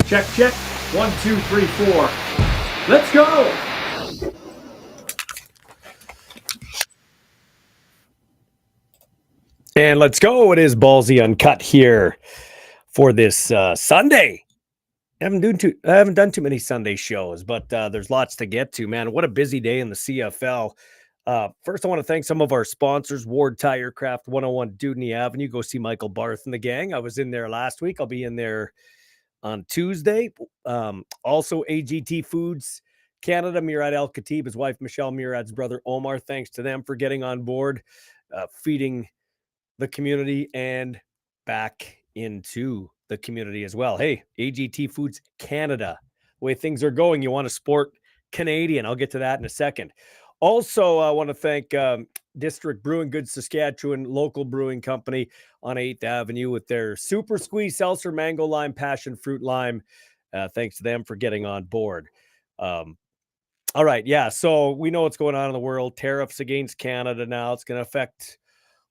Check, check. 1, 2, 3, 4. Let's go. And let's go. It is Ballsy Uncut here for this Sunday. I haven't done too many Sunday shows, but there's lots to get to, man. What a busy day in the CFL. First, I want to thank some of our sponsors, Ward Tire Craft, 101 Dudney Avenue. Go see Michael Barth and the gang. I was in there last week. I'll be in there on Tuesday. Also, AGT Foods Canada, Murad El Khatib, his wife Michelle, Murad's brother Omar. Thanks to them for getting on board, feeding the community and back into the community as well. Hey, AGT Foods Canada, the way things are going, you want to support Canadian. I'll get to that in a second. Also, I want to thank District Brewing Goods Saskatchewan, local brewing company on 8th Avenue with their Super Squeeze Seltzer, Mango Lime, Passion Fruit Lime. Thanks to them for getting on board. All right, yeah, so we know what's going on in the world. Tariffs against Canada now. It's going to affect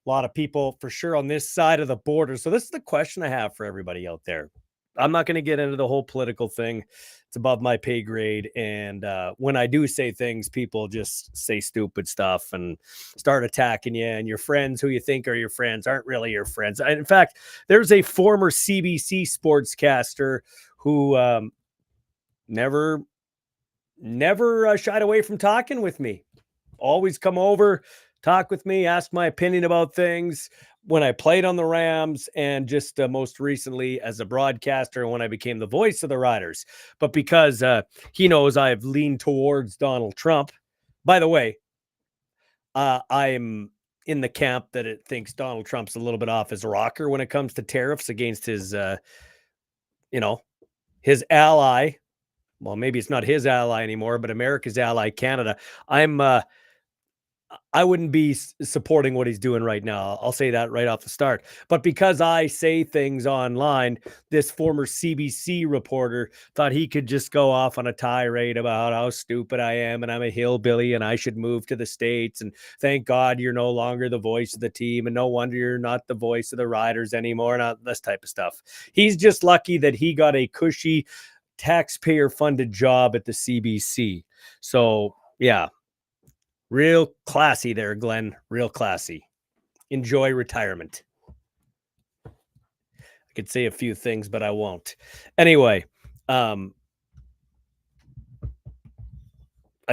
a lot of people for sure on this side of the border. So this is the question I have for everybody out there. I'm not going to get into the whole political thing. It's above my pay grade. And when I do say things, people just say stupid stuff and start attacking you. And your friends who you think are your friends aren't really your friends. In fact, there's a former CBC sportscaster who never shied away from talking with me. Always come over, talk with me, ask my opinion about things when I played on the Rams and just most recently as a broadcaster when I became the voice of the Riders. But because he knows I've leaned towards Donald Trump. By the way, I'm in the camp that it thinks Donald Trump's a little bit off his rocker when it comes to tariffs against his, his ally. Well, maybe it's not his ally anymore, but America's ally, Canada. I wouldn't be supporting what he's doing right now. I'll say that right off the start. But because I say things online, this former CBC reporter thought he could just go off on a tirade about how stupid I am and I'm a hillbilly and I should move to the States. And thank God you're no longer the voice of the team. And no wonder you're not the voice of the Riders anymore. Not this type of stuff. He's just lucky that he got a cushy taxpayer-funded job at the CBC. So, yeah. Real classy there, Glenn. Real classy. Enjoy retirement. I could say a few things, but I won't. Anyway, I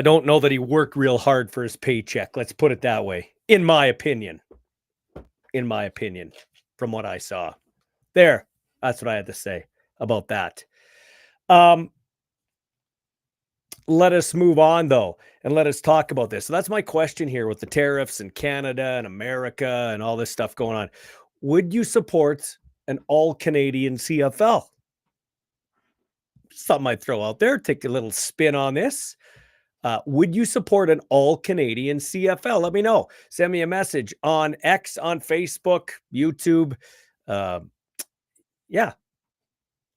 don't know that he worked real hard for his paycheck. Let's put it that way. In my opinion, from what I saw. There. That's what I had to say about that. Let us move on, though, and let us talk about this. So that's my question here with the tariffs and Canada and America and all this stuff going on. Would you support an all-Canadian CFL? Something I'd throw out there. Take a little spin on this. Would you support an all-Canadian CFL? Let me know. Send me a message on X, on Facebook, YouTube. Yeah.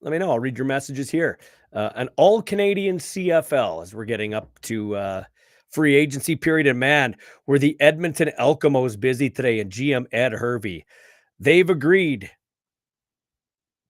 Let me know. I'll read your messages here. An all-Canadian CFL as we're getting up to free agency period. And man, were the Edmonton Elkimos busy today, and GM Ed Hervey. They've agreed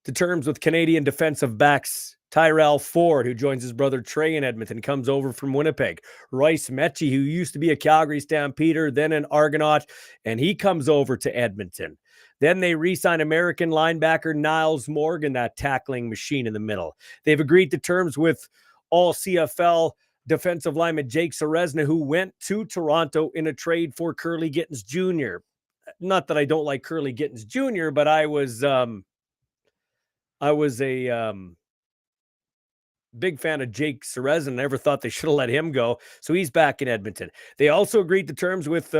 to terms with Canadian defensive backs Tyrell Ford, who joins his brother Trey in Edmonton, comes over from Winnipeg. Royce Mechie, who used to be a Calgary Stampeder, then an Argonaut, and he comes over to Edmonton. Then they re-sign American linebacker Niles Morgan, that tackling machine in the middle. They've agreed to terms with all CFL defensive lineman Jake Ceresna, who went to Toronto in a trade for Curly Gittens Jr. Not that I don't like Curly Gittens Jr., but I was a big fan of Jake Ceresna. Never thought they should have let him go. So he's back in Edmonton. They also agreed to terms with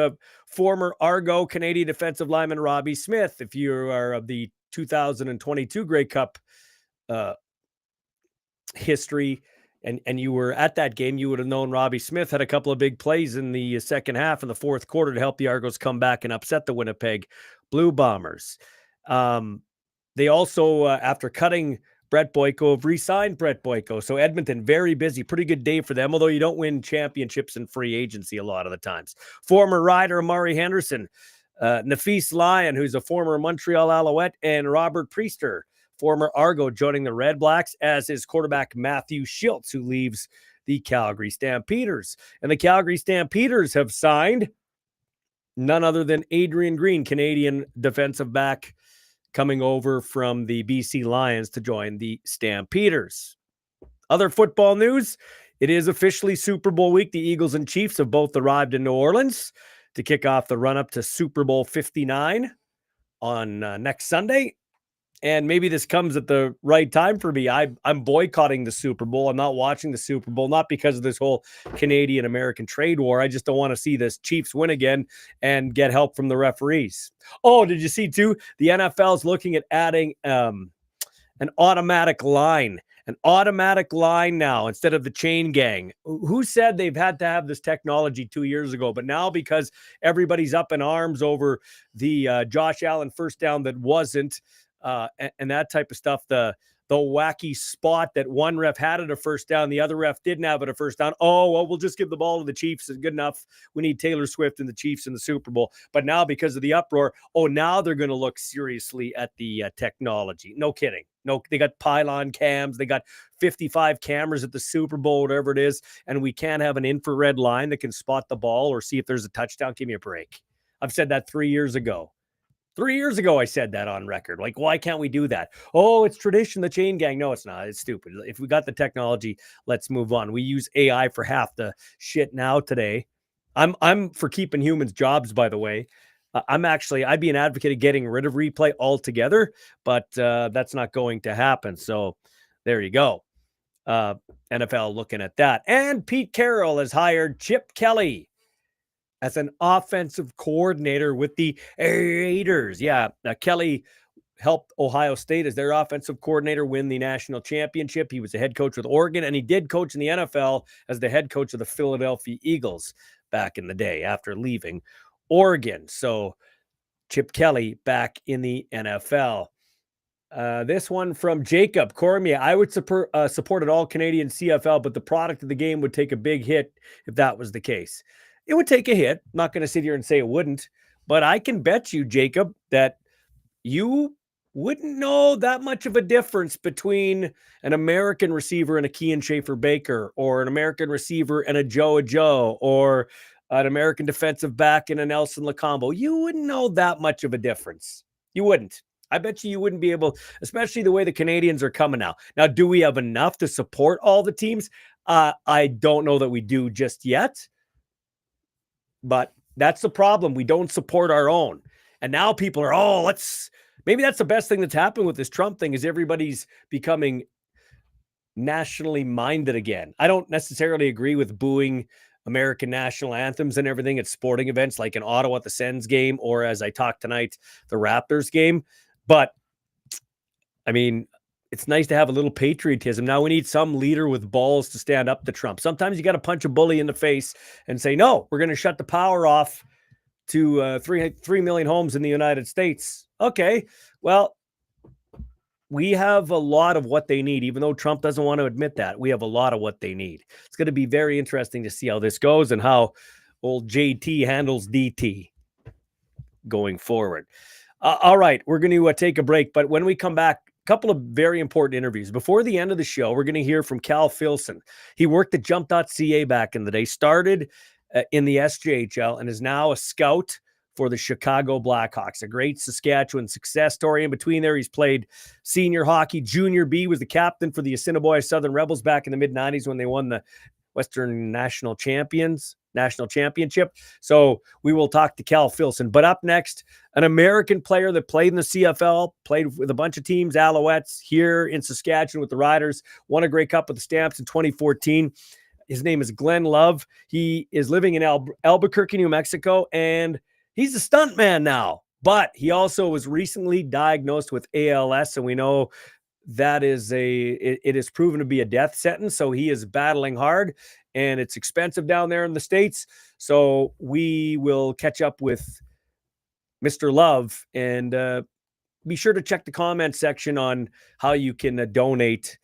former Argo Canadian defensive lineman Robbie Smith. If you are of the 2022 Grey Cup history and you were at that game, you would have known Robbie Smith had a couple of big plays in the second half in the fourth quarter to help the Argos come back and upset the Winnipeg Blue Bombers. They also, after cutting Brett Boyko, have re-signed Brett Boyko. So Edmonton, very busy. Pretty good day for them, although you don't win championships in free agency a lot of the times. Former Rider Amari Henderson, Nafis Lyon, who's a former Montreal Alouette, and Robert Priester, former Argo, joining the Red Blacks as his quarterback Matthew Schultz, who leaves the Calgary Stampeders. And the Calgary Stampeders have signed none other than Adrian Green, Canadian defensive back, coming over from the BC Lions to join the Stampeders. Other football news, it is officially Super Bowl week. The Eagles and Chiefs have both arrived in New Orleans to kick off the run-up to Super Bowl 59 on next Sunday. And maybe this comes at the right time for me. I'm boycotting the Super Bowl. I'm not watching the Super Bowl, not because of this whole Canadian-American trade war. I just don't want to see this Chiefs win again and get help from the referees. Oh, did you see, too? The NFL is looking at adding an automatic line. An automatic line now instead of the chain gang. Who said they've had to have this technology 2 years ago? But now, because everybody's up in arms over the Josh Allen first down that wasn't, and that type of stuff, the wacky spot that one ref had it a first down, the other ref didn't have it a first down. Oh, well, we'll just give the ball to the Chiefs. It's good enough. We need Taylor Swift and the Chiefs in the Super Bowl. But now, because of the uproar, now they're going to look seriously at the technology. No kidding. No, they got pylon cams. They got 55 cameras at the Super Bowl, whatever it is. And we can't have an infrared line that can spot the ball or see if there's a touchdown. Give me a break. I've said that 3 years ago. 3 years ago, I said that on record. Like, why can't we do that? Oh, it's tradition, the chain gang. No, it's not. It's stupid. If we got the technology, let's move on. We use AI for half the shit now today. I'm for keeping humans' jobs, by the way. I'd be an advocate of getting rid of replay altogether, but that's not going to happen. So there you go. NFL looking at that. And Pete Carroll has hired Chip Kelly as an offensive coordinator with the Raiders. Yeah, Kelly helped Ohio State as their offensive coordinator win the national championship. He was the head coach with Oregon, and he did coach in the NFL as the head coach of the Philadelphia Eagles back in the day after leaving Oregon. So Chip Kelly back in the NFL. This one from Jacob Cormier. I would support an all-Canadian CFL, but the product of the game would take a big hit if that was the case. It would take a hit. I'm not going to sit here and say it wouldn't, but I can bet you, Jacob, that you wouldn't know that much of a difference between an American receiver and a Kean Schaefer-Baker, or an American receiver and a Joe Ajo, or an American defensive back and a Nelson Lacombo. You wouldn't know that much of a difference. You wouldn't. I bet you wouldn't be able, especially the way the Canadians are coming now. Now, do we have enough to support all the teams? I don't know that we do just yet. But that's the problem. We don't support our own. And now people are, maybe that's the best thing that's happened with this Trump thing, is everybody's becoming nationally minded again. I don't necessarily agree with booing American national anthems and everything at sporting events like in Ottawa at the Sens game, or as I talked tonight, the Raptors game. But I mean, it's nice to have a little patriotism. Now we need some leader with balls to stand up to Trump. Sometimes you got to punch a bully in the face and say, no, we're going to shut the power off to 3 million homes in the United States. Okay, well, we have a lot of what they need, even though Trump doesn't want to admit that. We have a lot of what they need. It's going to be very interesting to see how this goes and how old JT handles DT going forward. All right, we're going to take a break, but when we come back, couple of very important interviews. Before the end of the show, we're going to hear from Cal Filson. He worked at Jump.ca back in the day, started in the SJHL, and is now a scout for the Chicago Blackhawks. A great Saskatchewan success story. In between there, he's played senior hockey. Junior B, was the captain for the Assiniboia Southern Rebels back in the mid-90s when they won the Western National Championship. So we will talk to Cal Filson. But up next, an American player that played in the CFL, played with a bunch of teams, Alouettes, here in Saskatchewan with the Riders, won a Grey Cup with the Stamps in 2014. His name is Glenn Love. He is living in Albuquerque, New Mexico, and he's a stuntman now. But he also was recently diagnosed with ALS, and we know that it is proven to be a death sentence. So he is battling hard, and it's expensive down there in the States. So we will catch up with Mr. Love, and be sure to check the comment section on how you can donate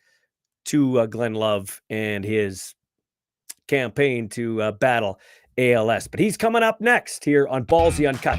to Glenn Love and his campaign to battle ALS. But he's coming up next here on Ballsy Uncut.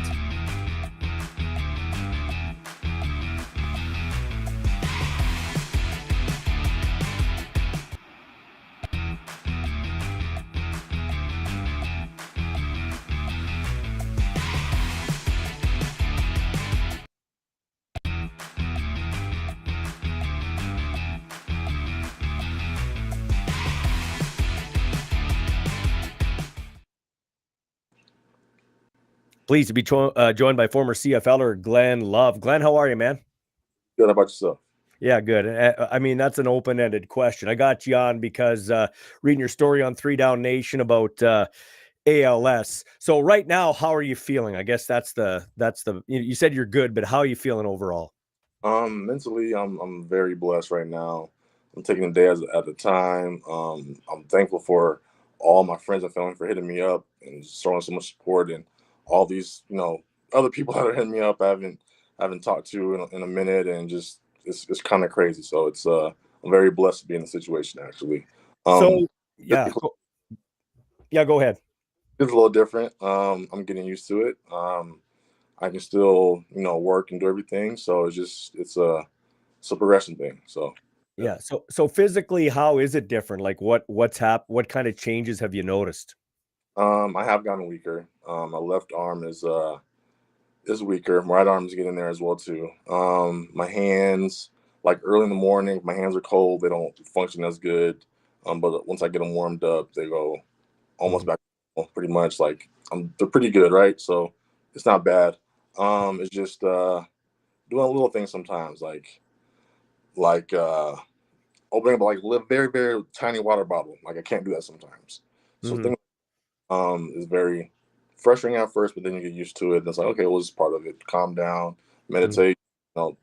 Pleased to be joined by former CFLer Glenn Love. Glenn, how are you, man? Good. How about yourself? Yeah, good. I mean, that's an open-ended question. I got you on because reading your story on 3 Down Nation about ALS. So right now, how are you feeling? I guess that's the you said you're good, but how are you feeling overall? Mentally, I'm very blessed right now. I'm taking a day at a time. I'm thankful for all my friends and family for hitting me up and showing so much support, and all these, other people that are hitting me up I haven't talked to in a minute, and just it's kind of crazy. So I'm very blessed to be in the situation actually. So yeah, Physically, go ahead. it's a little different. I'm getting used to it. I can still, work and do everything. So it's a progression thing. So yeah. Yeah. So physically, how is it different? Like what kind of changes have you noticed? I have gotten weaker. My left arm is weaker. My right arm is getting there as well too. My hands, like early in the morning, my hands are cold. They don't function as good. But once I get them warmed up, they go almost Mhm. back to normal, pretty much. Like they're pretty good, right? So it's not bad. It's just doing little things sometimes, like opening up like a very very tiny water bottle. Like I can't do that sometimes. So Mhm. things is very frustrating at first, but then you get used to it. And it's like, okay, well, this is part of it. Calm down, Mhm. meditate,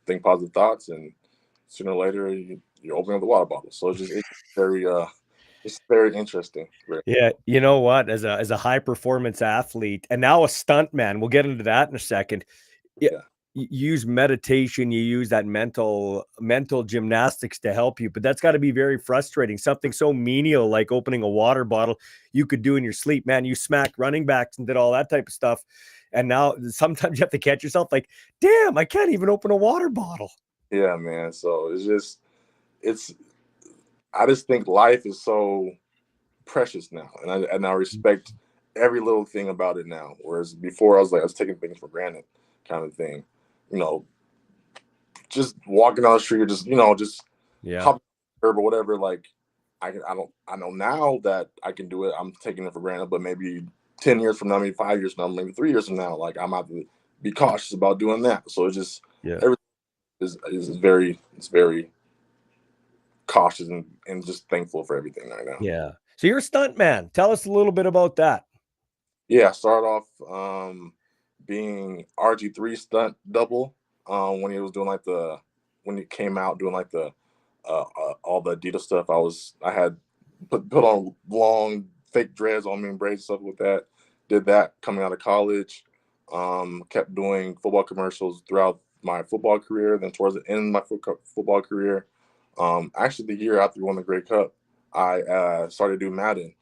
think positive thoughts, and sooner or later you're opening up the water bottle. So it's very it's very interesting. Yeah, you know what? As a high performance athlete and now a stunt man, we'll get into that in a second. Yeah, Yeah, you use meditation, you use that mental gymnastics to help you, but that's got to be very frustrating. Something so menial like opening a water bottle you could do in your sleep, man. You smacked running backs and did all that type of stuff, and now sometimes you have to catch yourself like, damn, I can't even open a water bottle. yeah, man. So it's I just think life is so precious now, and I respect every little thing about it now. Whereas before, I was taking things for granted, kind of thing. You know, just walking down the street, or just Yeah, hopping on the curb or whatever. Like I know now that I can do it. I'm taking it for granted, but maybe 10 years from now, maybe 5 years from now, maybe 3 years from now, like I'm have to be cautious about doing that. So it's just yeah, everything is very it's very cautious and just thankful for everything right now. yeah. So you're a stunt man. Tell us a little bit about that. Yeah, I started off being RG3 stunt double when he was doing like when he came out doing like the all the Adidas stuff. I had put on long fake dreads on me and braids stuff with that. Did that coming out of college. Kept doing football commercials throughout my football career. Then towards the end of my football career, actually the year after we won the Grey Cup, I started doing Madden,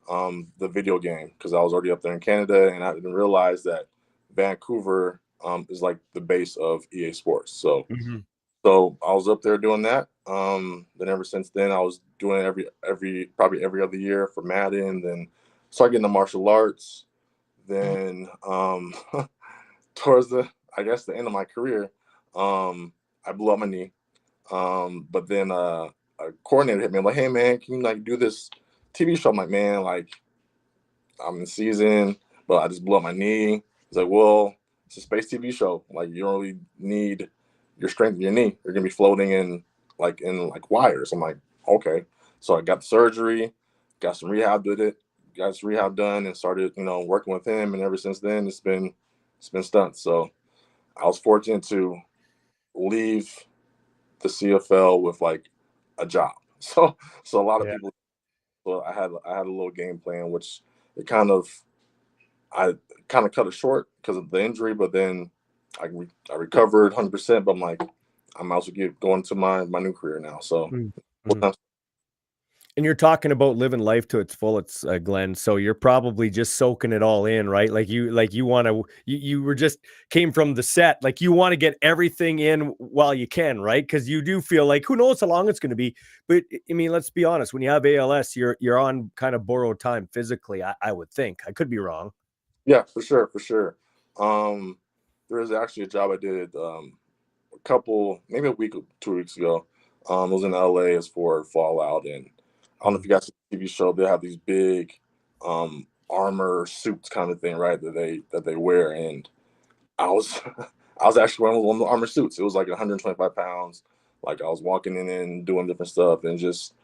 the video game, because I was already up there in Canada, and I didn't realize that Vancouver is like the base of EA Sports. So Mhm. so I was up there doing that. Then ever since then, I was doing it every probably every other year for Madden. Then started getting the martial arts. Then towards the I guess the end of my career, I blew up my knee. But then a coordinator hit me. I'm like, hey man, can you like do this TV show? I'm like, man, like I'm in season, but I just blew up my knee. He's like, well, it's a space TV show. Like you don't really need your strength in your knee. You're gonna be floating in wires. I'm like, okay. So I got the surgery, got some rehab, did it, got some rehab done, and started, working with him. And ever since then, it's been stunts. So I was fortunate to leave the CFL with like a job. So a lot of Yeah. people. So I had a little game plan, which it I kind of cut it short because of the injury, but then I recovered 100%. But I'm like, I'm also going to my new career now. So Mhm. And you're talking about living life to its fullest, Glenn. So you're probably just soaking it all in, right? Like you want to, you were just came from the set. Like you want to get everything in while you can, right? Because you do feel like who knows how long it's going to be. But I mean, let's be honest. When you have ALS, you're on kind of borrowed time physically. I would think. I could be wrong. yeah, for sure, for sure. There was actually a job I did maybe a week or 2 weeks ago. I was in LA as for Fallout, and I don't know if you guys see the TV show. They have these big armor suits kind of thing, right? That they wear, and I was I was actually wearing one of the armor suits. It was like 125 pounds. Like I was walking in and doing different stuff, and just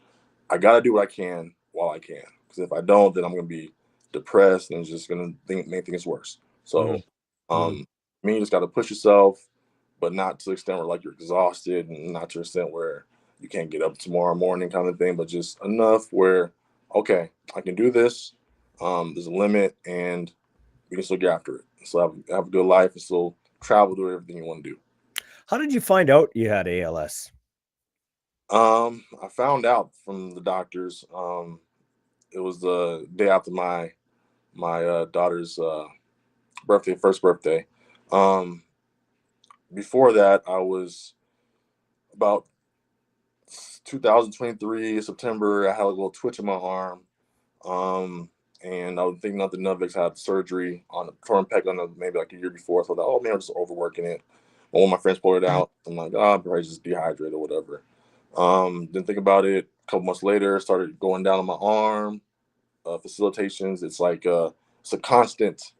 I gotta do what I can while I can, because if I don't, then I'm gonna be depressed and it's just gonna make things worse. So, Mhm. Mhm. um, you just gotta push yourself, but not to the extent where like you're exhausted, and not to the extent where you can't get up tomorrow morning kind of thing, but just enough where okay, I can do this. There's a limit, and you can still get after it. So have a good life and still travel, do everything you want to do. How did you find out you had ALS? I found out from the doctors. It was the day after my daughter's birthday, first birthday. Um, Before that, I was about 2023 September. I had a little twitch in my arm, um, and I was thinking nothing of it. I had surgery on a torn pec on maybe like a year before. So I thought, oh man, I'm just overworking it. When my friends pulled it out, I'm like, oh, I'm probably just dehydrated or whatever. Didn't think about it. A couple months later, started going down on my arm. Facilitations. It's a constant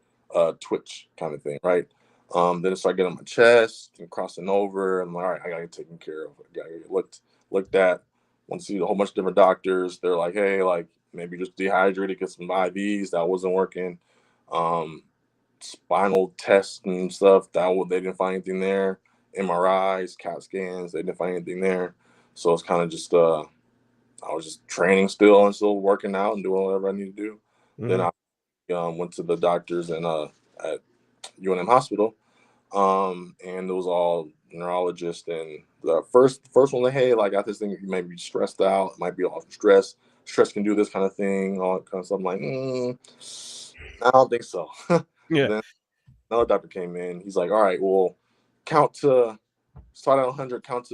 twitch kind of thing, right? Then it started getting on my chest and crossing over. And I'm like, all right, I gotta get taken care of. I gotta get looked at. Want to see a whole bunch of different doctors. They're like, hey, like maybe just dehydrated, get some IVs. That wasn't working. Um, Spinal tests and stuff. They didn't find anything there. MRIs, CAT scans. They didn't find anything there. So it's kind of just I was just training still and still working out and doing whatever I need to do. Then Mhm. I went to the doctors and at UNM Hospital, and it was all neurologist. And the first one, like, hey, like I got this thing. You might be stressed out. It might be off stress. Stress can do this kind of thing. All that kind of stuff. I'm like, I don't think so. Yeah. Then another doctor came in. He's like, all right, well, count to start at 100, count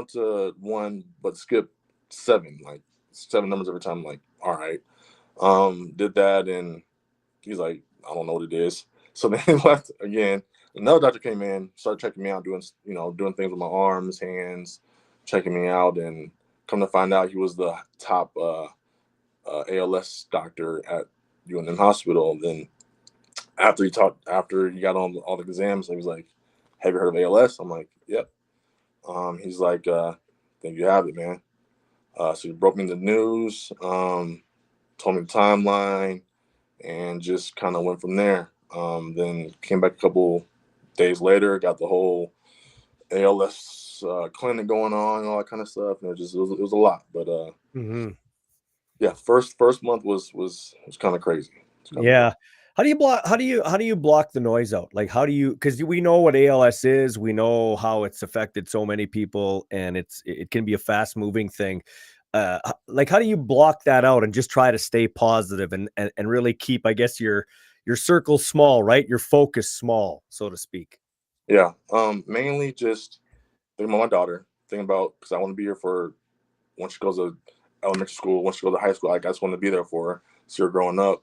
to one, but skip seven, like seven numbers every time. I'm like, all right. Did that, and he's like, I don't know what it is. So then he left again. Another doctor came in, started checking me out, doing things with my arms, hands, checking me out, and come to find out he was the top ALS doctor at UNM Hospital. Then after he got on all the exams, he was like, "Have you heard of ALS?" I'm like, "Yep." He's like, "Think you have it, man." So he broke me the news, told me the timeline, and just kind of went from there. Then came back a couple days later, got the whole ALS clinic going on, all that kind of stuff, and it was a lot. But Mhm. yeah, first month was kind of crazy. It's kind of crazy. Yeah. How do you block the noise out? Like how do you, because we know what ALS is, we know how it's affected so many people, and it can be a fast moving thing. Like how do you block that out and just try to stay positive and really keep, I guess, your circle small, right? Your focus small, so to speak. Yeah. Mainly just thinking about my daughter, thinking about because I want to be here for once she goes to elementary school, once she goes to high school. Like, I just want to be there for her, see her growing up.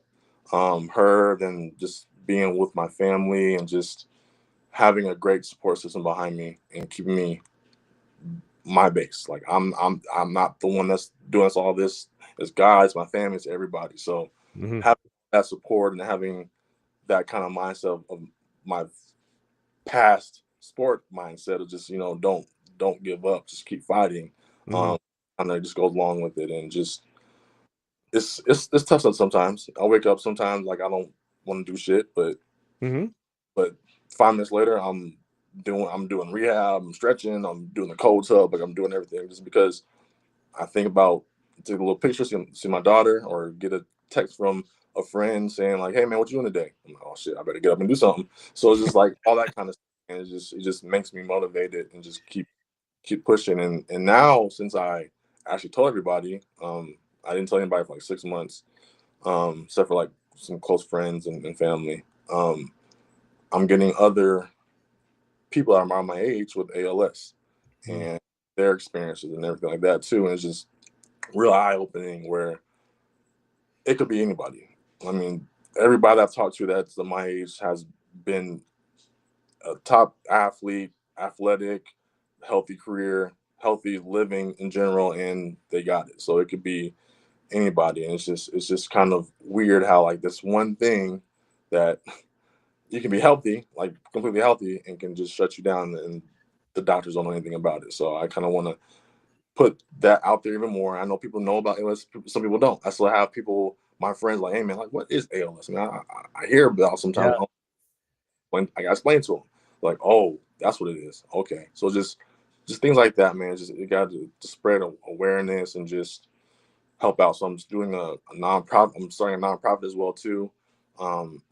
Her, then just being with my family and just having a great support system behind me and keeping me my base. Like I'm not the one that's doing all this. It's God, it's my family, it's everybody. So Mhm. having that support and having that kind of mindset of my past sport mindset of just don't give up, just keep fighting. Mhm. Um, and I just goes along with it, and just it's tough sometimes. I wake up sometimes like I don't want to do shit, Mhm. but 5 minutes later I'm doing rehab, I'm stretching, I'm doing the cold tub, like I'm doing everything just because I think about take a little picture, see my daughter, or get a text from a friend saying like, "Hey man, what you doing today?" I'm like, "Oh shit, I better get up and do something." So it's just like all that kind of stuff, and it just makes me motivated and just keep pushing. And now since I actually told everybody, I didn't tell anybody for like 6 months, except for like some close friends and family. I'm getting other people that are around my age with ALS Mhm. and their experiences and everything like that too, and it's just real eye opening where it could be anybody. I mean, everybody I've talked to that's my age has been a top athlete, athletic, healthy career, healthy living in general, and they got it. So it could be anybody, and it's just kind of weird how like this one thing that you can be healthy, like completely healthy, and can just shut you down, and the doctors don't know anything about it. So I kind of want to put that out there even more. I know people know about ALS, some people don't. I still have people, my friends, like, hey man, like what is ALS? I mean, I hear about sometimes. Yeah. When I got to explain to them, like, oh, that's what it is. Okay, so just things like that, man. Just you got to spread awareness and just help out. So I'm just doing a nonprofit. I'm starting a nonprofit as well too.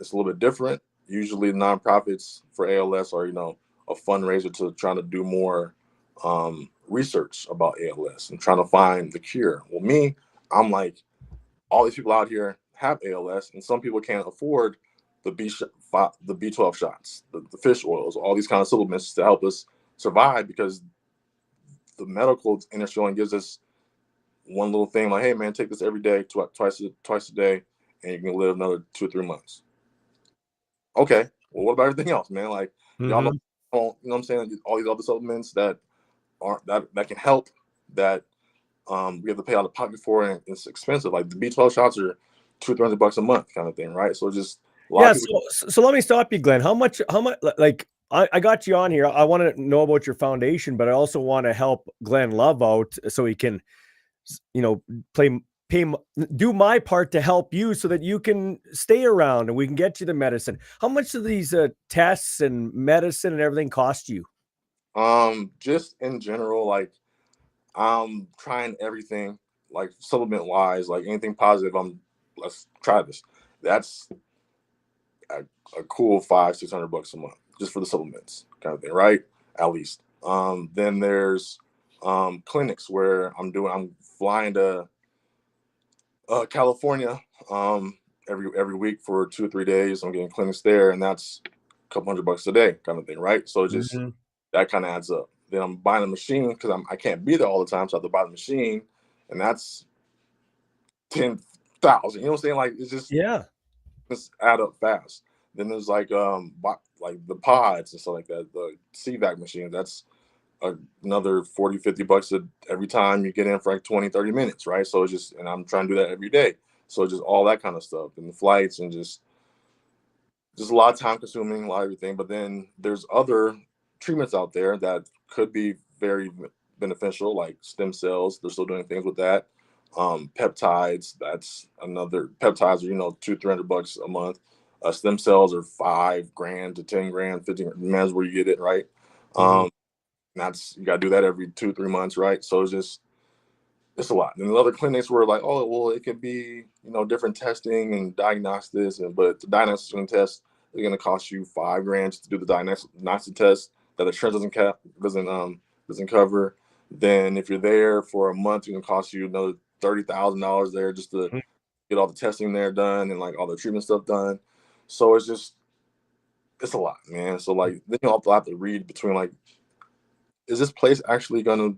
It's a little bit different. Usually nonprofits for ALS are, a fundraiser to trying to do more research about ALS and trying to find the cure. Well, me, I'm like, all these people out here have ALS, and some people can't afford the the B12 shots, the fish oils, all these kind of supplements to help us survive, because the medical industry only gives us one little thing like, hey man, take this every day, twice a day, and you can live another 2 or 3 months. Okay, well, what about everything else, man? Like, y'all Mhm. don't, you know what I'm saying? All these other supplements that aren't that can help, that we have to pay out of pocket for, and it's expensive. Like the B12 shots are $200-300 a month, kind of thing, right? So just a lot Yeah. of people. So let me stop you, Glenn. How much, like, I got you on here. I want to know about your foundation, but I also want to help Glenn Love out so he can, you know, play, pay, do my part to help you so that you can stay around and we can get you the medicine. How much do these tests and medicine and everything cost you? Just in general, like I'm trying everything, like supplement wise, like anything positive. Let's try this. That's a, a cool 500-600 bucks a month just for the supplements, kind of thing, right? At least. Then there's clinics where I'm flying to California every week for 2 or 3 days. I'm getting clinics there, and that's a couple $100 a day, kind of thing, right? So just Mhm. that kind of adds up. Then I'm buying a machine because I can't be there all the time, so I have to buy the machine, and that's 10,000. You know what I'm saying? Like it's Yeah. just add up fast. Then there's like like the pods and stuff like that, the CVAC machine. That's another 40-50 bucks every time you get in for like 20-30 minutes, right? So it's just, and I'm trying to do that every day. So just all that kind of stuff, and the flights, and just a lot of time consuming, a lot of everything. But then there's other treatments out there that could be very beneficial, like stem cells. They're still doing things with that. Peptides, that's another. Peptides are, 200-300 bucks a month. Stem cells are $5,000 to $10,000, 15. Depends where you get it, right? Mhm. That's, you gotta do that every 2-3 months, right? So it's a lot. And the other clinics were like, oh well, it could be, different testing and diagnostics, but the diagnostic test is gonna cost you $5,000 to do the diagnostic test that the insurance doesn't cover. Then if you're there for a month, it's gonna cost you another $30,000 there just to Mhm. get all the testing there done and like all the treatment stuff done. So it's a lot, man. So like then you also have to read between like, is this place actually gonna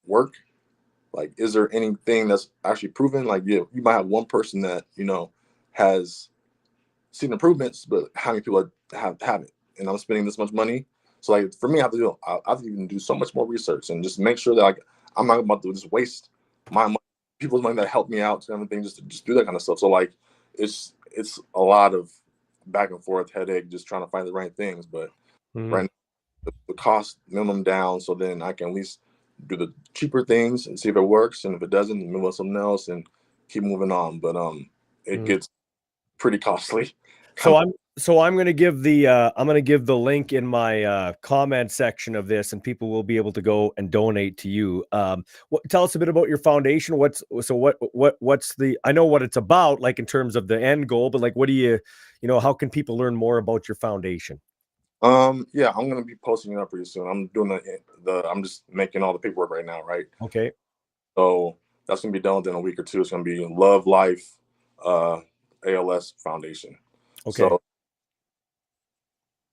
work? Like, is there anything that's actually proven? Like, yeah, you might have one person that has seen improvements, but how many people haven't? And I'm spending this much money, so like for me, I have to even do so much more research and just make sure that like I'm not about to just waste my money, people's money that help me out and everything, just to just do that kind of stuff. So like, it's a lot of back and forth headache just trying to find the right things, but Mhm. right the cost minimum down, so then I can at least do the cheaper things and see if it works, and if it doesn't, move on something else and keep moving on. But it Mhm. gets pretty costly. So Kind I'm going to give the I'm going to give the link in my comment section of this, and people will be able to go and donate to you. Tell us a bit about your foundation. What's the, I know what it's about, like in terms of the end goal, but like what do how can people learn more about your foundation? yeah, I'm gonna be posting it up pretty soon. I'm doing I'm just making all the paperwork right now, right? Okay. So that's gonna be done within a week or two. It's gonna be Love Life uh ALS Foundation. Okay. So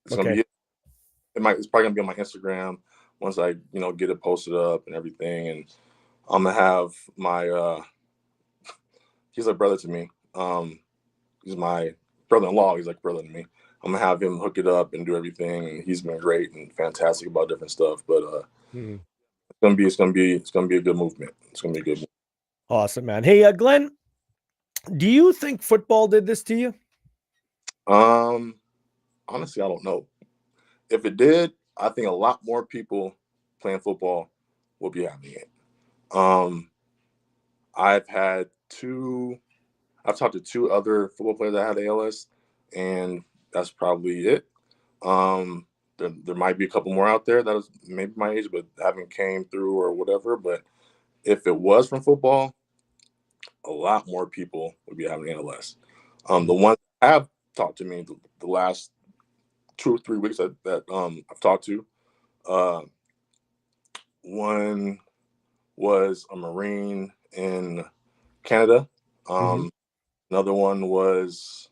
it's gonna Okay. be, it's probably gonna be on my Instagram once I get it posted up and everything. And I'm gonna have my he's a brother to me. He's my brother-in-law. He's like brother to me. I'm gonna have him hook it up and do everything. And he's been great and fantastic about different stuff. But it's gonna be a good movement. It's gonna be a good movement. Awesome, man. Hey, Glenn, do you think football did this to you? Honestly, I don't know. If it did, I think a lot more people playing football will be having it. I've talked to two other football players that had ALS, and that's probably it. There might be a couple more out there that is maybe my age, but haven't came through or whatever. But if it was from football, a lot more people would be having ALS. The ones that have talked to me the last 2 or 3 weeks that I've talked to, uh, one was a Marine in Canada. Another one was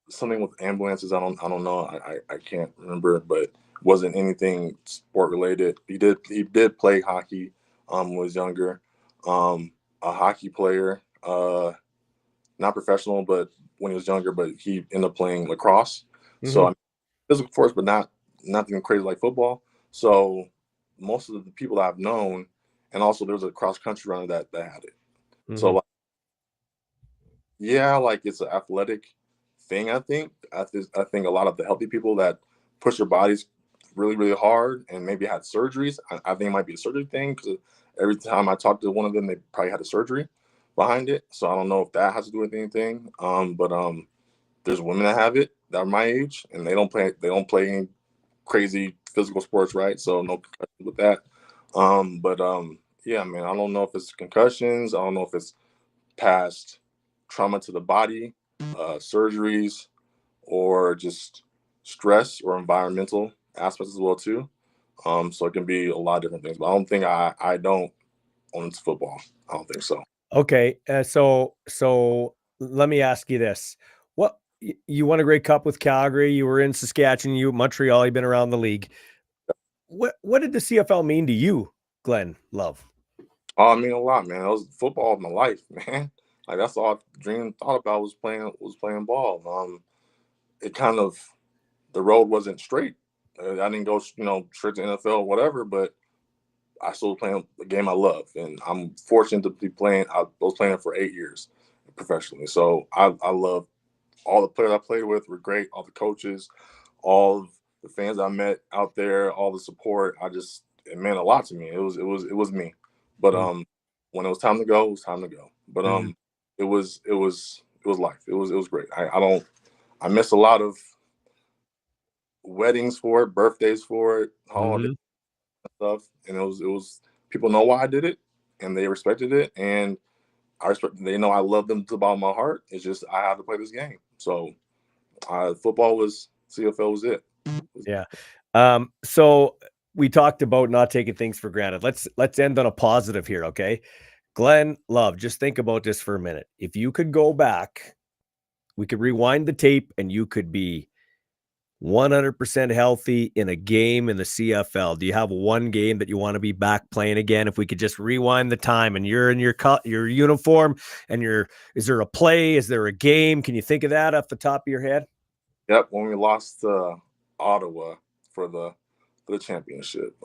something with ambulances. I don't know. I can't remember, but wasn't anything sport related. He did play hockey when he was younger. A hockey player, not professional, but when he was younger, but he ended up playing lacrosse. So I mean, physical force, but nothing crazy like football. So most of the people that I've known, and also there was a cross country runner that had it. So like, yeah, like it's an athletic thing. I think a lot of the healthy people that push their bodies really really hard and maybe had surgeries. I think it might be a surgery thing because every time I talked to one of them, they probably had a surgery behind it. So I don't know if that has to do with anything. But there's women that have it that are my age and they don't play any crazy physical sports, right? So no concussions with that. Yeah, man, I don't know if it's concussions. I don't know if it's past trauma to the body, surgeries, or just stress or environmental aspects as well too. So it can be a lot of different things. But I don't think I don't own football. I don't think so. Okay, so let me ask you this: you won a Grey Cup with Calgary? You were in Saskatchewan, you Montreal. You've been around the league. What did the CFL mean to you, Glenn Love? Oh, I mean a lot, man. It was football of my life, man. Like that's all I dreamed thought about was playing ball. It kind of the road wasn't straight. I didn't go, straight to NFL or whatever, but I still playing the game I love, and I'm fortunate to be playing. I was playing for 8 years professionally, so I love all the players I played with were great. All the coaches, all of the fans I met out there, all the support. It meant a lot to me. It was me. But when it was time to go, it was time to go. But it was life. It was great. I missed a lot of weddings for it, birthdays for it, holidays stuff, and it was people know why I did it, and they respected it, and I respect. They know I love them to the bottom of my heart. It's just I have to play this game. So football was CFL was it. Yeah. So we talked about not taking things for granted. Let's end on a positive here, okay? Glenn Love, just think about this for a minute. If you could go back, we could rewind the tape and you could be 100% healthy in a game in the CFL. Do you have one game that you want to be back playing again? If we could just rewind the time and you're in your uniform and is there a play? Is there a game? Can you think of that off the top of your head? Yep, when we lost to Ottawa for the championship.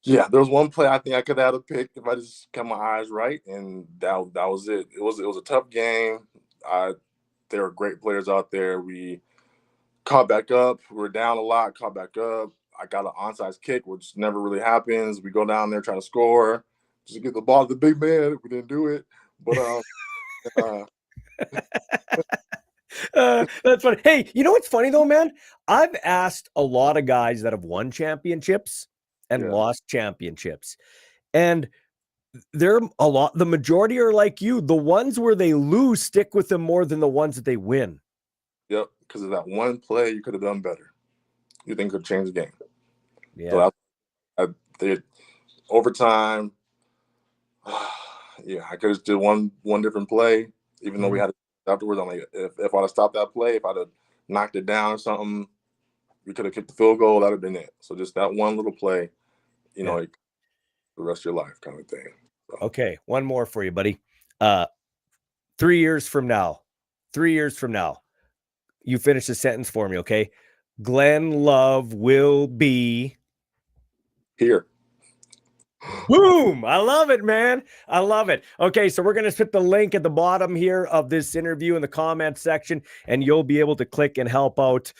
Yeah, there was one play I think I could have had a pick if I just kept my eyes right, and that was it. It was a tough game. There were great players out there. We caught back up. We were down a lot, caught back up. I got an onside kick, which never really happens. We go down there trying to score, just get the ball to the big man. We didn't do it, but uh, That's funny. Hey, you know what's funny though, man? I've asked a lot of guys that have won championships and yeah, lost championships, and the majority are like you. The ones where they lose stick with them more than the ones that they win. yep. Because of that one play, you could have done better. You think could change the game. Yeah. So I did overtime. Yeah, I could have did one different play, even though we had it afterwards. I'm like, if I'd have stopped that play, if I'd have knocked it down or something, we could have kicked the field goal. That'd have been it. So just that one little play, Yeah. the rest of your life kind of thing. So. Okay, one more for you, buddy. 3 years from now, 3 years from now, you finish the sentence for me, okay? Glenn Love will be Here. boom. I love it, man. I love it. Okay, so we're going to put the link at the bottom here of this interview in the comment section, and you'll be able to click and help out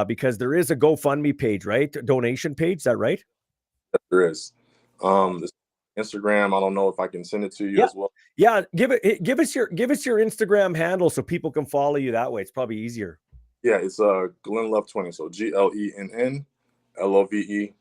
because there is a GoFundMe page, right? Donation page. Is that right? There is. This Instagram, I don't know if I can send it to you as well. Yeah, give us your Instagram handle so people can follow you that way. It's probably easier. Yeah, it's Glenn Love 20. So GLENNLOVE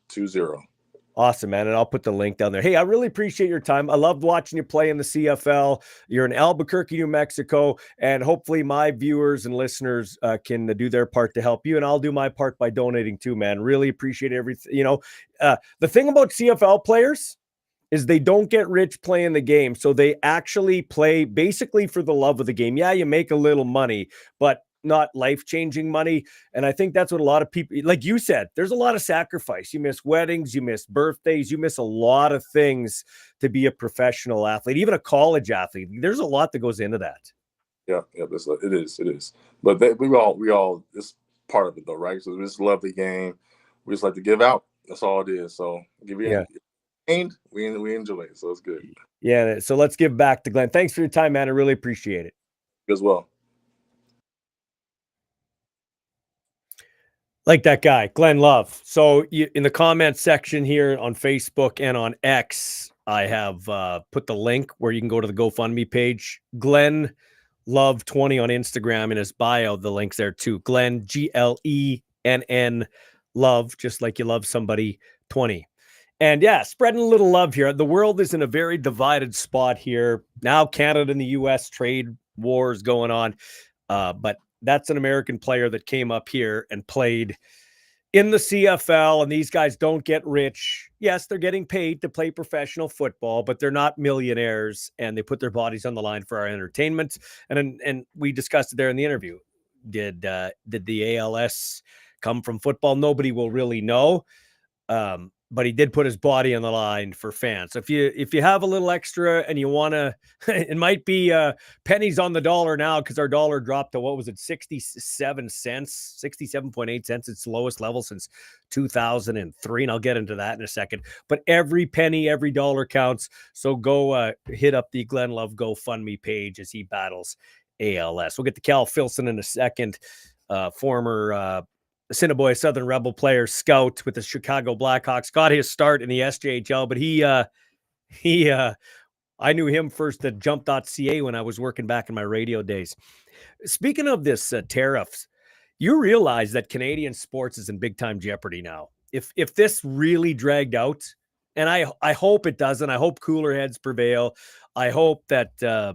20. Awesome, man. And I'll put the link down there. Hey, I really appreciate your time. I loved watching you play in the CFL. You're in Albuquerque, New Mexico, and hopefully my viewers and listeners can do their part to help you. And I'll do my part by donating too, man. Really appreciate everything. You know, the thing about CFL players is they don't get rich playing the game. So they actually play basically for the love of the game. Yeah, you make a little money, but not life-changing money. And I think that's what a lot of people, like you said, there's a lot of sacrifice. You miss weddings, you miss birthdays, you miss a lot of things to be a professional athlete, even a college athlete. There's a lot that goes into that. Yeah, it is. But we all, it's part of it though, right? So we just love the game. We just like to give out. That's all it is. So and we enjoy it. So it's good. Yeah. So let's give back to Glenn. Thanks for your time, man. I really appreciate it. You as well. Like that guy, Glenn Love. So in the comment section here on Facebook and on X, I have put the link where you can go to the GoFundMe page. Glenn Love 20 on Instagram. In his bio, the link's there too. Glenn, GLENN Love, just like you love somebody, 20. And yeah, spreading a little love here. The world is in a very divided spot here. Now Canada and the U.S. trade wars going on. But that's an American player that came up here and played in the CFL, and these guys don't get rich. Yes, they're getting paid to play professional football, but they're not millionaires, and they put their bodies on the line for our entertainment. And we discussed it there in the interview. Did the ALS come from football? Nobody will really know. But he did put his body on the line for fans. So if you have a little extra and you want to, it might be pennies on the dollar now because our dollar dropped to, what was it, 67 cents, 67.8 cents. It's the lowest level since 2003. And I'll get into that in a second. But every penny, every dollar counts. So go hit up the Glenn Love GoFundMe page as he battles ALS. We'll get to Cal Filson in a second, former Assiniboia Southern Rebel player, scout with the Chicago Blackhawks, got his start in the SJHL, but I knew him first at jump.ca when I was working back in my radio days. Speaking of this tariffs, you realize that Canadian sports is in big time jeopardy now. If this really dragged out, and I hope it doesn't, I hope cooler heads prevail. I hope that that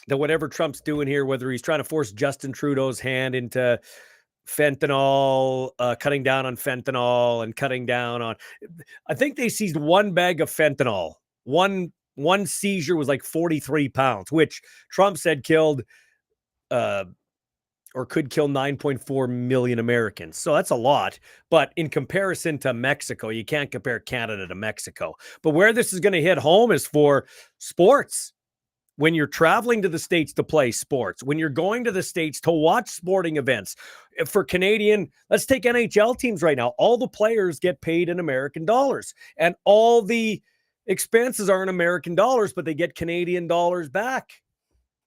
whatever Trump's doing here, whether he's trying to force Justin Trudeau's hand into fentanyl, cutting down on fentanyl and cutting down on, I think they seized one bag of fentanyl. One seizure was like 43 pounds, which Trump said killed or could kill 9.4 million Americans. So that's a lot. But in comparison to Mexico, you can't compare Canada to Mexico. But where this is going to hit home is for sports. When you're traveling to the States to play sports, when you're going to the States to watch sporting events. For Canadian, let's take NHL teams right now. All the players get paid in American dollars, and all the expenses are in American dollars, but they get Canadian dollars back.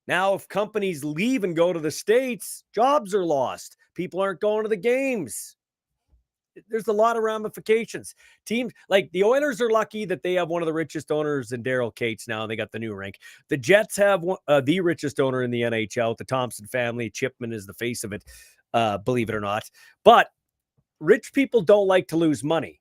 Now, if companies leave and go to the States, jobs are lost. People aren't going to the games. There's a lot of ramifications. Teams like the Oilers are lucky that they have one of the richest owners in Daryl Cates now, and they got the new rink. The Jets have the richest owner in the NHL, the Thompson family. Chipman is the face of it, believe it or not. But rich people don't like to lose money.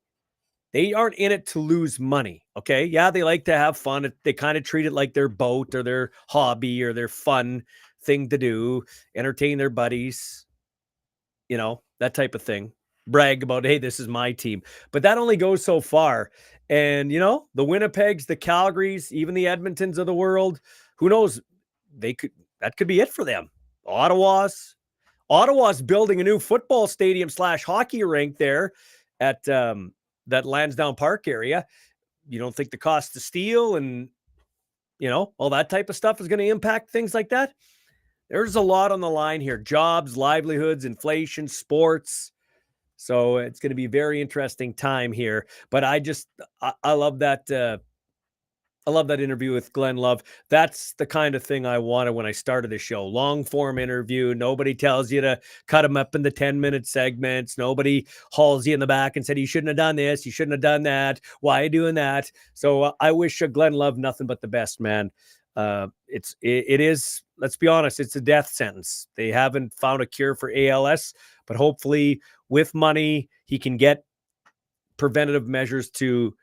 They aren't in it to lose money, okay? Yeah, they like to have fun. They kind of treat it like their boat or their hobby or their fun thing to do, entertain their buddies, you know, that type of thing. Brag about, hey, this is my team. But that only goes so far. And, you know, the Winnipegs, the Calgarys, even the Edmontons of the world, who knows? That could be it for them. Ottawa's building a new football stadium / hockey rink there at that Lansdowne Park area. You don't think the cost of steel and, you know, all that type of stuff is going to impact things like that? There's a lot on the line here: jobs, livelihoods, inflation, sports. So it's going to be a very interesting time here. But I love that. I love that interview with Glenn Love. That's the kind of thing I wanted when I started the show. Long form interview. Nobody tells you to cut them up into 10-minute segments. Nobody hauls you in the back and said, you shouldn't have done this. You shouldn't have done that. Why are you doing that? So I wish Glenn Love nothing but the best, man. It is, let's be honest, it's a death sentence. They haven't found a cure for ALS, but hopefully with money, he can get preventative measures to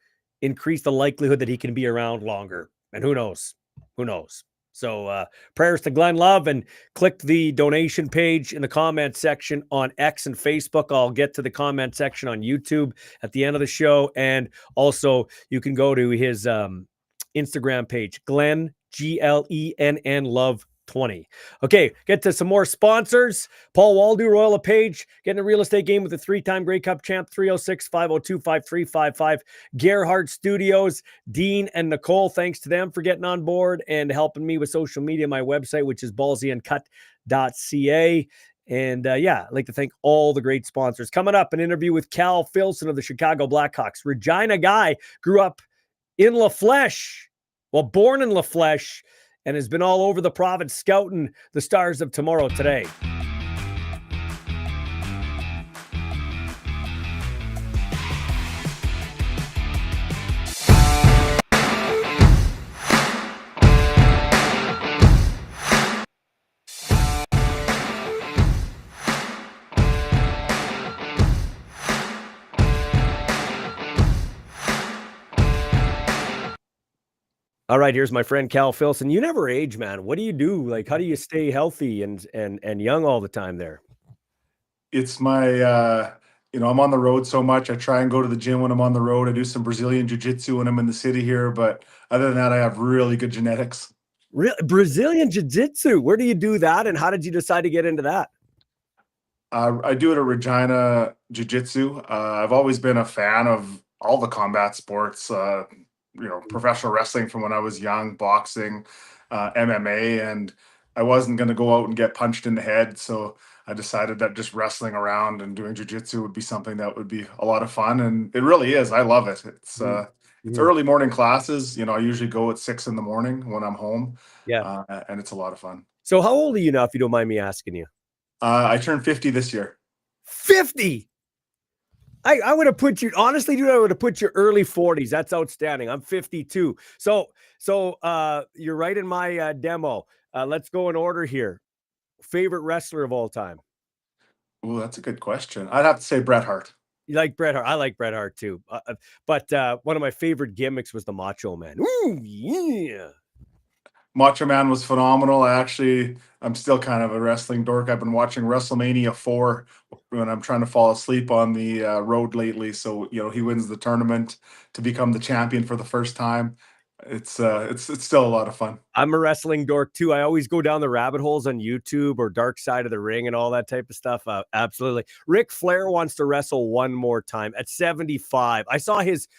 increase the likelihood that he can be around longer. And who knows? Who knows? So prayers to Glenn Love, and click the donation page in the comment section on X and Facebook. I'll get to the comment section on YouTube at the end of the show. And also you can go to his Instagram page, Glenn, Glenn Love 20. Okay, get to some more sponsors. Paul Waldo, Royal LePage, getting a real estate game with a 3-time Grey Cup champ, 306-502-5355. Gerhardt Studios, Dean and Nicole, thanks to them for getting on board and helping me with social media. My website, which is ballsyuncut.ca. And I'd like to thank all the great sponsors. Coming up, an interview with Cal Filson of the Chicago Blackhawks. Regina guy, grew up in La Flèche, born in La Flèche, and has been all over the province scouting the stars of tomorrow today. All right, here's my friend Cal Filson. You never age, man. What do you do? Like, how do you stay healthy and young all the time there? It's my I'm on the road so much. I try and go to the gym when I'm on the road. I do some Brazilian jiu-jitsu when I'm in the city here, but other than that, I have really good genetics. Brazilian jiu-jitsu. Where do you do that, and how did you decide to get into that? I do it at Regina Jiu-Jitsu. I've always been a fan of all the combat sports, professional wrestling from when I was young, boxing, MMA, and I wasn't going to go out and get punched in the head. So I decided that just wrestling around and doing jiu-jitsu would be something that would be a lot of fun. And it really is. I love it. It's early morning classes. I usually go at 6 a.m. when I'm home. Yeah. And it's a lot of fun. So how old are you now, if you don't mind me asking you? I turned 50 this year. 50? I would have put you, honestly, dude, I would have put you early 40s. That's outstanding. I'm 52. So you're right in my demo. Let's go in order here. Favorite wrestler of all time? Oh, that's a good question. I'd have to say Bret Hart. You like Bret Hart? I like Bret Hart too. But one of my favorite gimmicks was the Macho Man. Ooh, yeah. Macho Man was phenomenal. I'm still kind of a wrestling dork. I've been watching WrestleMania 4 when I'm trying to fall asleep on the road lately. So, he wins the tournament to become the champion for the first time. It's still a lot of fun. I'm a wrestling dork too. I always go down the rabbit holes on YouTube or Dark Side of the Ring and all that type of stuff. Absolutely. Ric Flair wants to wrestle one more time at 75. I saw his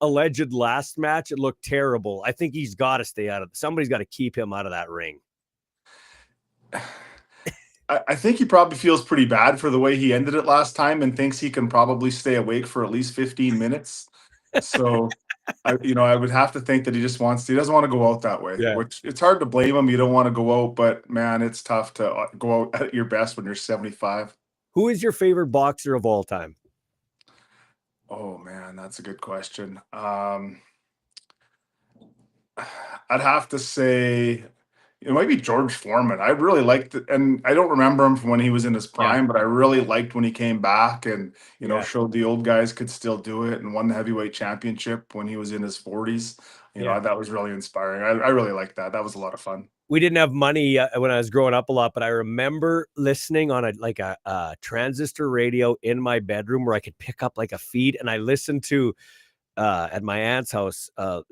alleged last match. It looked terrible. I think he's got to stay out of it. Somebody's got to keep him out of that ring. I think he probably feels pretty bad for the way he ended it last time and thinks he can probably stay awake for at least 15 minutes. So, I would have to think that he doesn't want to go out that way, which it's hard to blame him. You don't want to go out, but man, it's tough to go out at your best when you're 75. Who is your favorite boxer of all time? Oh man, that's a good question. I'd have to say it might be George Foreman. I really liked it, and I don't remember him from when he was in his prime, but I really liked when he came back and showed the old guys could still do it and won the heavyweight championship when he was in his 40s. That was really inspiring. I really liked that. That was a lot of fun. We didn't have money when I was growing up a lot, but I remember listening on a transistor radio in my bedroom where I could pick up like a feed, and I listened to at my aunt's house a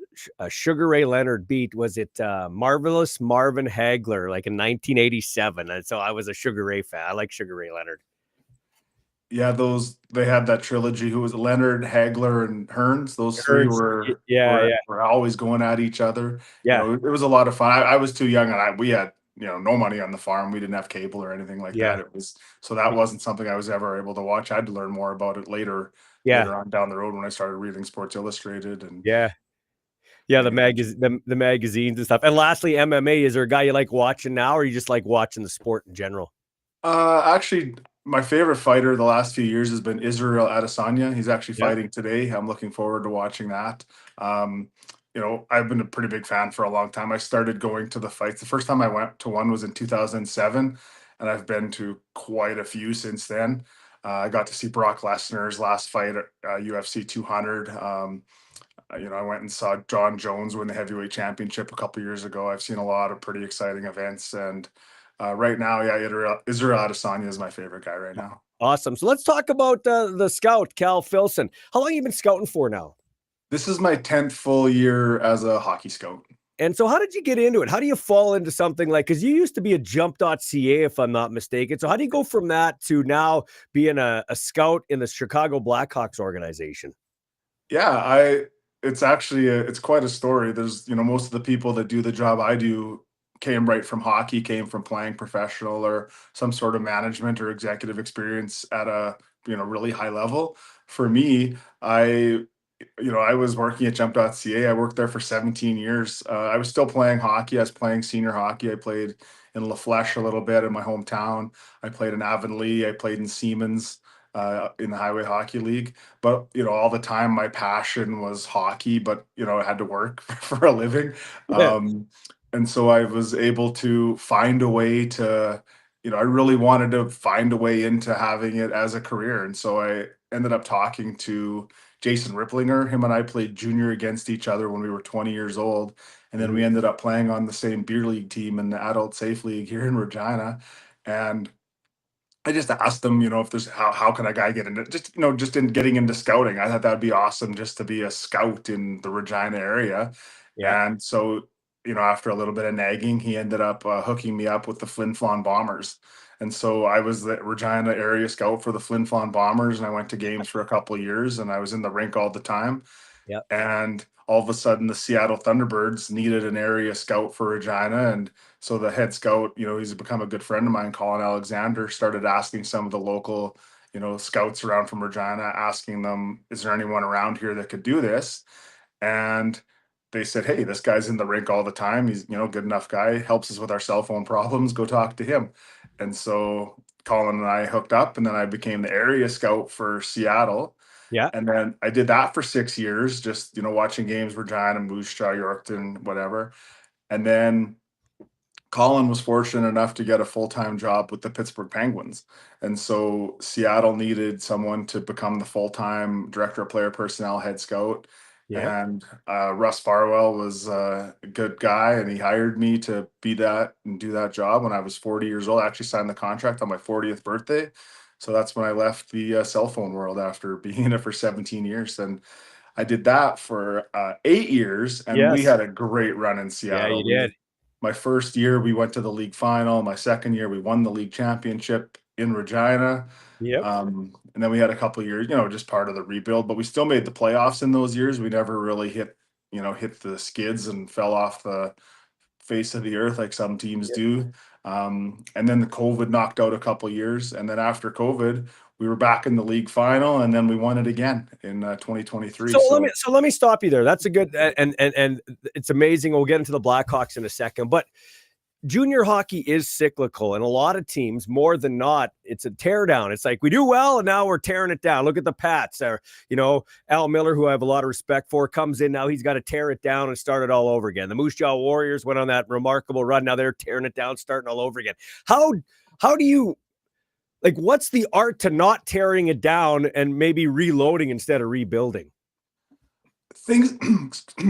Sugar Ray Leonard beat. Was it Marvelous Marvin Hagler, like in 1987? And so I was a Sugar Ray fan. I like Sugar Ray Leonard. Yeah, they had that trilogy. Who was it? Leonard, Hagler, and Hearns. Those three were always going at each other. Yeah, it was a lot of fun. I was too young, and we had no money on the farm. We didn't have cable or anything like Yeah. that. So that wasn't something I was ever able to watch. I had to learn more about it Yeah. later on down the road when I started reading Sports Illustrated and Yeah. Yeah. The getting into. the magazines and stuff. And lastly, MMA. Is there a guy you like watching now, or you just like watching the sport in general? Actually, my favorite fighter the last few years has been Israel Adesanya. He's actually Yeah. fighting today. I'm looking forward to watching that. Um, I've been a pretty big fan for a long time. I started going to the fights. The first time I went to one was in 2007, and I've been to quite a few since then. I got to see Brock Lesnar's last fight at UFC 200. I went and saw John Jones win the heavyweight championship a couple years ago. I've seen a lot of pretty exciting events, and right now, yeah, Israel Adesanya is my favorite guy right now. Awesome. So let's talk about the scout, Cal Filson. How long have you been scouting for now? This is my 10th full year as a hockey scout. And so how did you get into it? How do you fall into something like, because you used to be a jump.ca, if I'm not mistaken. So how do you go from that to now being a scout in the Chicago Blackhawks organization? Yeah, it's actually it's quite a story. There's, most of the people that do the job I do came right from hockey, came from playing professional or some sort of management or executive experience at a, really high level. For me, I was working at jump.ca. I worked there for 17 years. I was still playing hockey. I was playing senior hockey. I played in La Flèche a little bit in my hometown. I played in Avonlea. I played in Siemens in the Highway Hockey League. But, all the time, my passion was hockey, but, I had to work for a living. Yeah. And so I was able to find a way to, I really wanted to find a way into having it as a career. And so I ended up talking to Jason Ripplinger. Him and I played junior against each other when we were 20 years old. And then we ended up playing on the same beer league team in the adult safe league here in Regina. And I just asked him, if there's how can a guy get into just in getting into scouting. I thought that'd be awesome just to be a scout in the Regina area. Yeah. And so, after a little bit of nagging, he ended up hooking me up with the Flin Flon Bombers. And so I was the Regina area scout for the Flin Flon Bombers, and I went to games for a couple of years, and I was in the rink all the time. Yeah. And all of a sudden, the Seattle Thunderbirds needed an area scout for Regina. And so the head scout, he's become a good friend of mine, Colin Alexander, started asking some of the local, scouts around from Regina, asking them, is there anyone around here that could do this? And they said, hey, this guy's in the rink all the time. He's, good enough guy, helps us with our cell phone problems. Go talk to him. And so Colin and I hooked up, and then I became the area scout for Seattle. Yeah. And then I did that for 6 years, just, watching games, Regina, Moose Jaw, Yorkton, whatever. And then Colin was fortunate enough to get a full-time job with the Pittsburgh Penguins. And so Seattle needed someone to become the full-time director of player personnel head scout. Yeah. And Russ Farwell was a good guy, and he hired me to be that and do that job when I was 40 years old. I actually signed the contract on my 40th birthday. So that's when I left the cell phone world after being in it for 17 years. And I did that for 8 years, and we Yes. had a great run in Yeah, Seattle. you did. My first year, we went to the league final. My second year, we won the league championship in Regina. Yep. And then we had a couple of years, just part of the rebuild, but we still made the playoffs in those years. We never really hit the skids and fell off the face of the earth like some teams do. And then the COVID knocked out a couple of years. And then after COVID, we were back in the league final, and then we won it again in 2023. So let me stop you there. That's a good and it's amazing. We'll get into the Blackhawks in a second, but junior hockey is cyclical, and a lot of teams, more than not, it's a tear down. It's like we do well, and now we're tearing it down. Look at the Pats. Al Miller, who I have a lot of respect for, comes in now. He's got to tear it down and start it all over again. The Moose Jaw Warriors went on that remarkable run. Now they're tearing it down, starting all over again. How do you what's the art to not tearing it down and maybe reloading instead of rebuilding? Things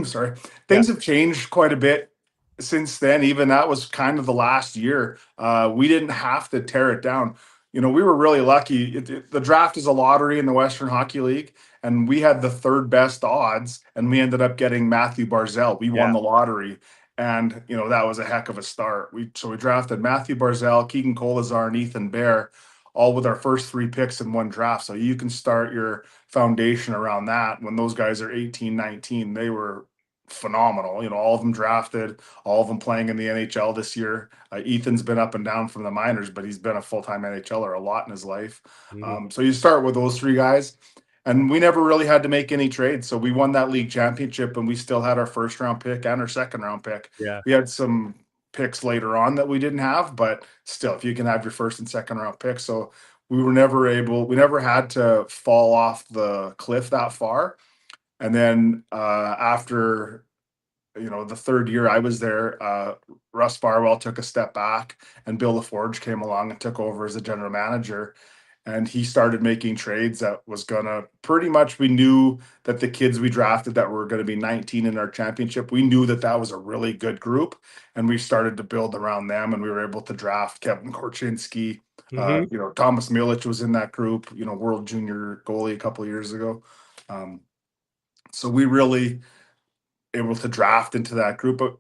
sorry, things have changed quite a bit since then. Even that was kind of the last year. We didn't have to tear it down. We were really lucky. The draft is a lottery in the Western Hockey League, and we had the third best odds, and we ended up getting Matthew Barzell. We won the lottery, and that was a heck of a start. We drafted Matthew Barzell, Keegan Kolazar, and Ethan Bear, all with our first three picks in one draft. So you can start your foundation around that. When those guys are 18, 19, they were phenomenal. All of them drafted, all of them playing in the NHL this year. Ethan's been up and down from the minors, but he's been a full-time NHLer a lot in his life. Mhm. So you start with those three guys, and we never really had to make any trades. So we won that league championship, and we still had our first round pick and our second round pick. Yeah. We had some picks later on that we didn't have, but still, if you can have your first and second round pick. So we never had to fall off the cliff that far. And then after the third year I was there, Russ Barwell took a step back, and Bill LaForge came along and took over as a general manager. And he started making trades that was gonna pretty much. We knew that the kids we drafted that were going to be 19 in our championship, we knew that that was a really good group, and we started to build around them. And we were able to draft Kevin Korchinski. Mhm. Thomas Milic was in that group. World junior goalie a couple of years ago. So we really able to draft into that group. But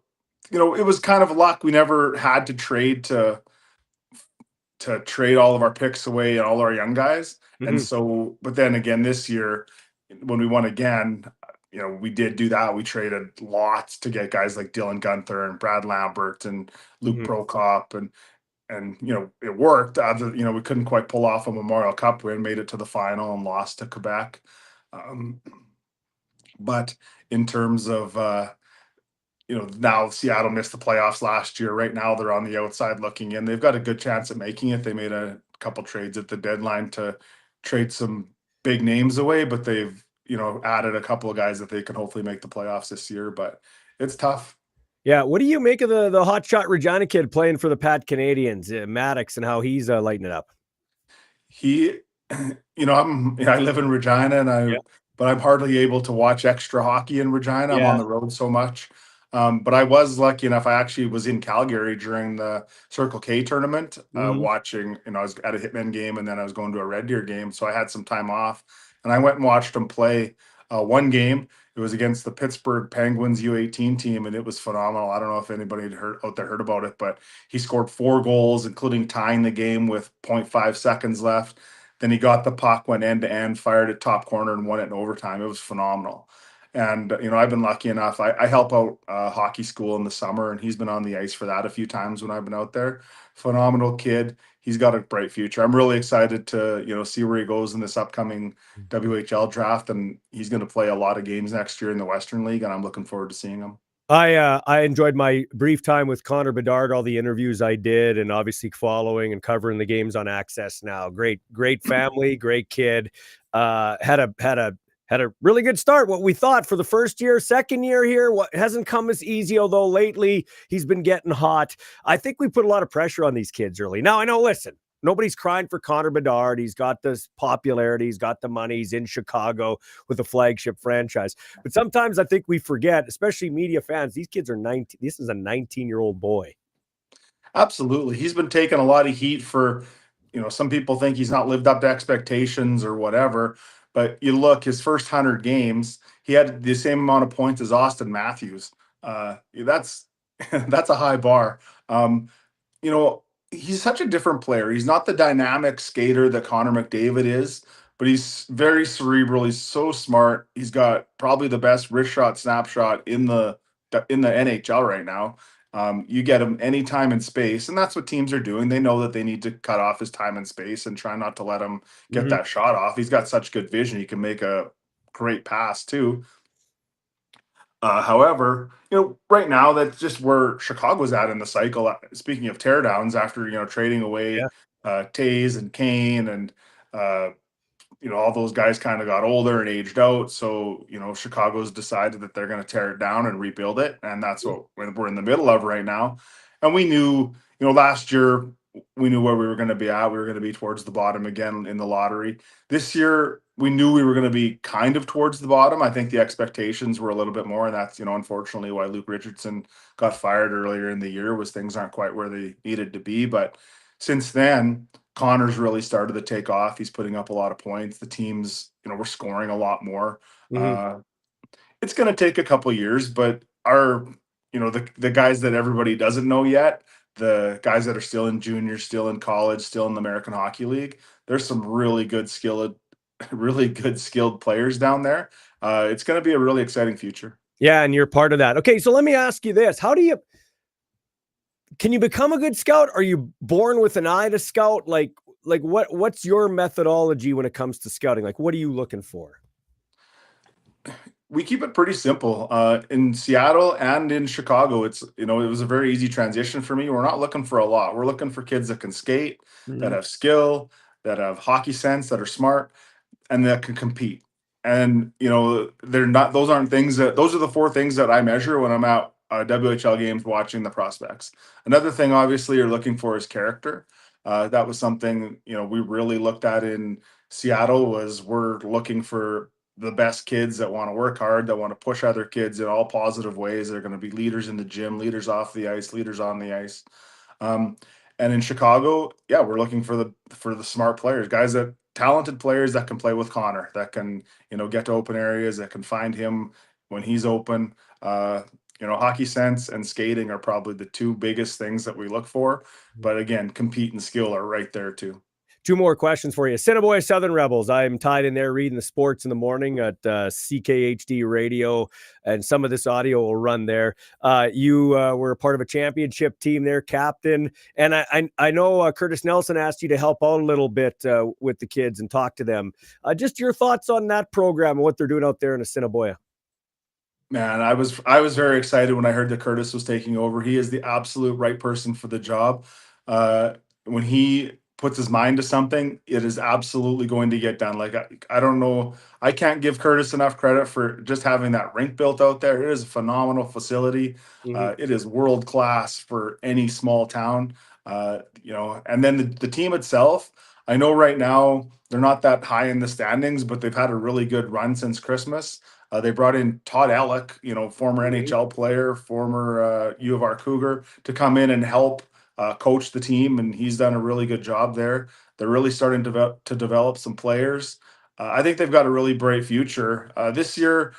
it was kind of luck. We never had to trade to trade all of our picks away and all our young guys. And Mhm. so, but then again, this year when we won again, we did do that. We traded lots to get guys like Dylan Gunther and Brad Lambert and Luke Mhm. Prokop, and it worked. We couldn't quite pull off a Memorial Cup win, made it to the final and lost to Quebec. But in terms of now Seattle missed the playoffs last year. Right now they're on the outside looking in. They've got a good chance at making it. They made a couple trades at the deadline to trade some big names away, but they've added a couple of guys that they can hopefully make the playoffs this year. But it's tough. Yeah, what do you make of the hotshot Regina kid playing for the Pat Canadians, Maddox, and how he's lighting it up? He, I live in Regina, Yeah. but I'm hardly able to watch extra hockey in Regina. I'm Yeah. on the road so much. But I was lucky enough. I actually was in Calgary during the Circle K tournament, Mhm. watching. I was at a Hitman game, and then I was going to a Red Deer game, so I had some time off, and I went and watched him play one game. It was against the Pittsburgh Penguins U18 team, and it was phenomenal. I don't know if anybody had heard about it, but he scored 4 goals, including tying the game with zero point 0.5 seconds left. Then he got the puck, went end to end, fired it top corner, and won it in overtime. It was phenomenal. And I've been lucky enough. I help out hockey school in the summer, and he's been on the ice for that a few times when I've been out there. Phenomenal kid. He's got a bright future. I'm really excited to see where he goes in this upcoming WHL draft, and he's going to play a lot of games next year in the Western League, and I'm looking forward to seeing him. I enjoyed my brief time with Connor Bedard, all the interviews I did, and obviously following and covering the games on Access Now. Great family, great kid. Had a really good start. What we thought for the first year, second year here, what hasn't come as easy, although lately he's been getting hot. I think we put a lot of pressure on these kids early. Now I know, listen, nobody's crying for Connor Bedard. He's got this popularity, he's got the money, he's in Chicago with a flagship franchise. But sometimes I think we forget, especially media fans, these kids are 19. This is a 19-year-old boy. Absolutely. He's been taking a lot of heat for, some people think he's not lived up to expectations or whatever. But you look, his first 100 games, he had the same amount of points as Austin Matthews. That's that's a high bar. You know, he's such a different player. He's not the dynamic skater that Connor McDavid is, but he's very cerebral. He's so smart. He's got probably the best wrist shot snapshot in the NHL right now. You get him any time and space, and that's what teams are doing. They know that they need to cut off his time and space and try not to let him get Mhm. that shot off. He's got such good vision. He can make a great pass too. However, right now that's just where Chicago's at in the cycle. Speaking of teardowns, after trading away Yeah. Tays and Kane, and uh, all those guys kind of got older and aged out. So, Chicago's decided that they're going to tear it down and rebuild it. And that's what we're in the middle of right now. And we knew, last year, we knew where we were going to be at. We were going to be towards the bottom again in the lottery. This year, we knew we were going to be kind of towards the bottom. I think the expectations were a little bit more. And that's, unfortunately why Luke Richardson got fired earlier in the year, was things aren't quite where they needed to be. But since then, Connor's really started to take off. He's putting up a lot of points. The teams, we're scoring a lot more. Mhm. It's going to take a couple years, but our, the guys that everybody doesn't know yet, the guys that are still in junior, still in college, still in the American Hockey League, there's some really good skilled, really good skilled players down there. It's going to be a really exciting future. Yeah, and you're part of that. Okay, so let me ask you this. Can you become a good scout? Are you born with an eye to scout? Like what's your methodology when it comes to scouting? Like, what are you looking for? We keep it pretty simple. In Seattle and in Chicago, it was a very easy transition for me. We're not looking for a lot. We're looking for kids that can skate, that Mhm. have skill, that have hockey sense, that are smart, and that can compete. And they're not. Those are the four things that I measure when I'm at WHL games watching the prospects. Another thing, obviously, you're looking for is character. That was something we really looked at in Seattle. Was we're looking for the best kids that want to work hard, that want to push other kids in all positive ways. They're going to be leaders in the gym, leaders off the ice, leaders on the ice. Um, and in Chicago, yeah, we're looking for the smart players, guys that talented players that can play with Connor, that can get to open areas, that can find him when he's open. Hockey sense and skating are probably the two biggest things that we look for. But again, compete and skill are right there too. Two more questions for you. Assiniboia Southern Rebels. I'm tied in there reading the sports in the morning at CKHD radio, and some of this audio will run there. You were a part of a championship team there, captain. And I know Curtis Nelson asked you to help out a little bit with the kids and talk to them. Just your thoughts on that program and what they're doing out there in Assiniboia. Man, I was very excited when I heard that Curtis was taking over. He is the absolute right person for the job. When he puts his mind to something, it is absolutely going to get done. Like I don't know, I can't give Curtis enough credit for just having that rink built out there. It is a phenomenal facility. Mhm. It is world class for any small town. And then the team itself. I know right now they're not that high in the standings, but they've had a really good run since Christmas. They brought in Todd Alec, former Mhm. NHL player, former U of R Cougar, to come in and help coach the team, and he's done a really good job there. They're really starting to develop some players. I think they've got a really bright future. This year,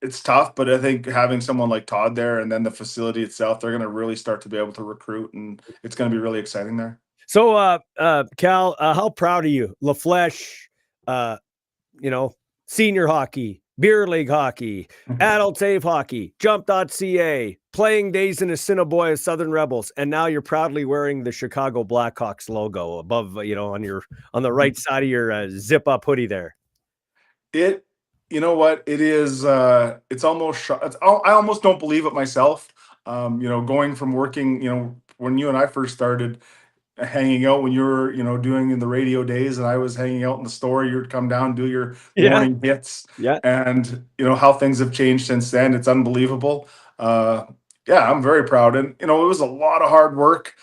it's tough, but I think having someone like Todd there and then the facility itself, they're going to really start to be able to recruit, and it's going to be really exciting there. So, Cal, how proud are you? LaFleche, uh, you know, senior hockey, beer league hockey, adult save hockey, jump.ca, playing days in Assiniboia Southern Rebels, and now you're proudly wearing the Chicago Blackhawks logo above, on the right side of your zip up hoodie there. It, you know what? It is. It's almost. I almost don't believe it myself. Going from working. When you and I first started hanging out, when you were, doing in the radio days, and I was hanging out in the store, you'd come down, do your Yeah, morning hits, yeah. and how things have changed since then. It's unbelievable. Uh, yeah, I'm very proud, and it was a lot of hard work.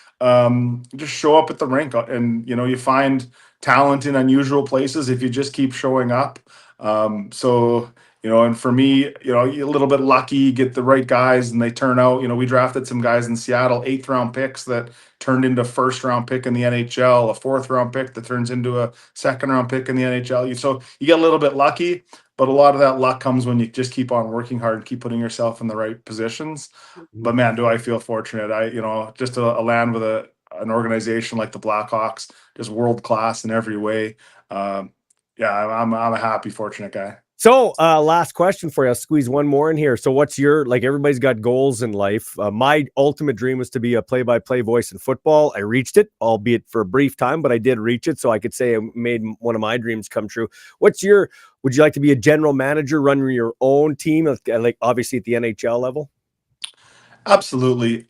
Just show up at the rink, and you find talent in unusual places if you just keep showing up. So and for me, you're a little bit lucky, get the right guys, and they turn out. We drafted some guys in Seattle, 8th round picks that turned into first-round pick in the NHL, a 4th round pick that turns into a second-round pick in the NHL. So you get a little bit lucky, but a lot of that luck comes when you just keep on working hard and keep putting yourself in the right positions. But man, do I feel fortunate. Just a land with an organization like the Blackhawks, just world class in every way. Yeah, I'm a happy, fortunate guy. So, last question for you. I'll squeeze one more in here. So, what's everybody's got goals in life. My ultimate dream was to be a play-by-play voice in football. I reached it, albeit for a brief time, but I did reach it. So I could say I made one of my dreams come true. Would you like to be a general manager, run your own team, like obviously at the NHL level? Absolutely.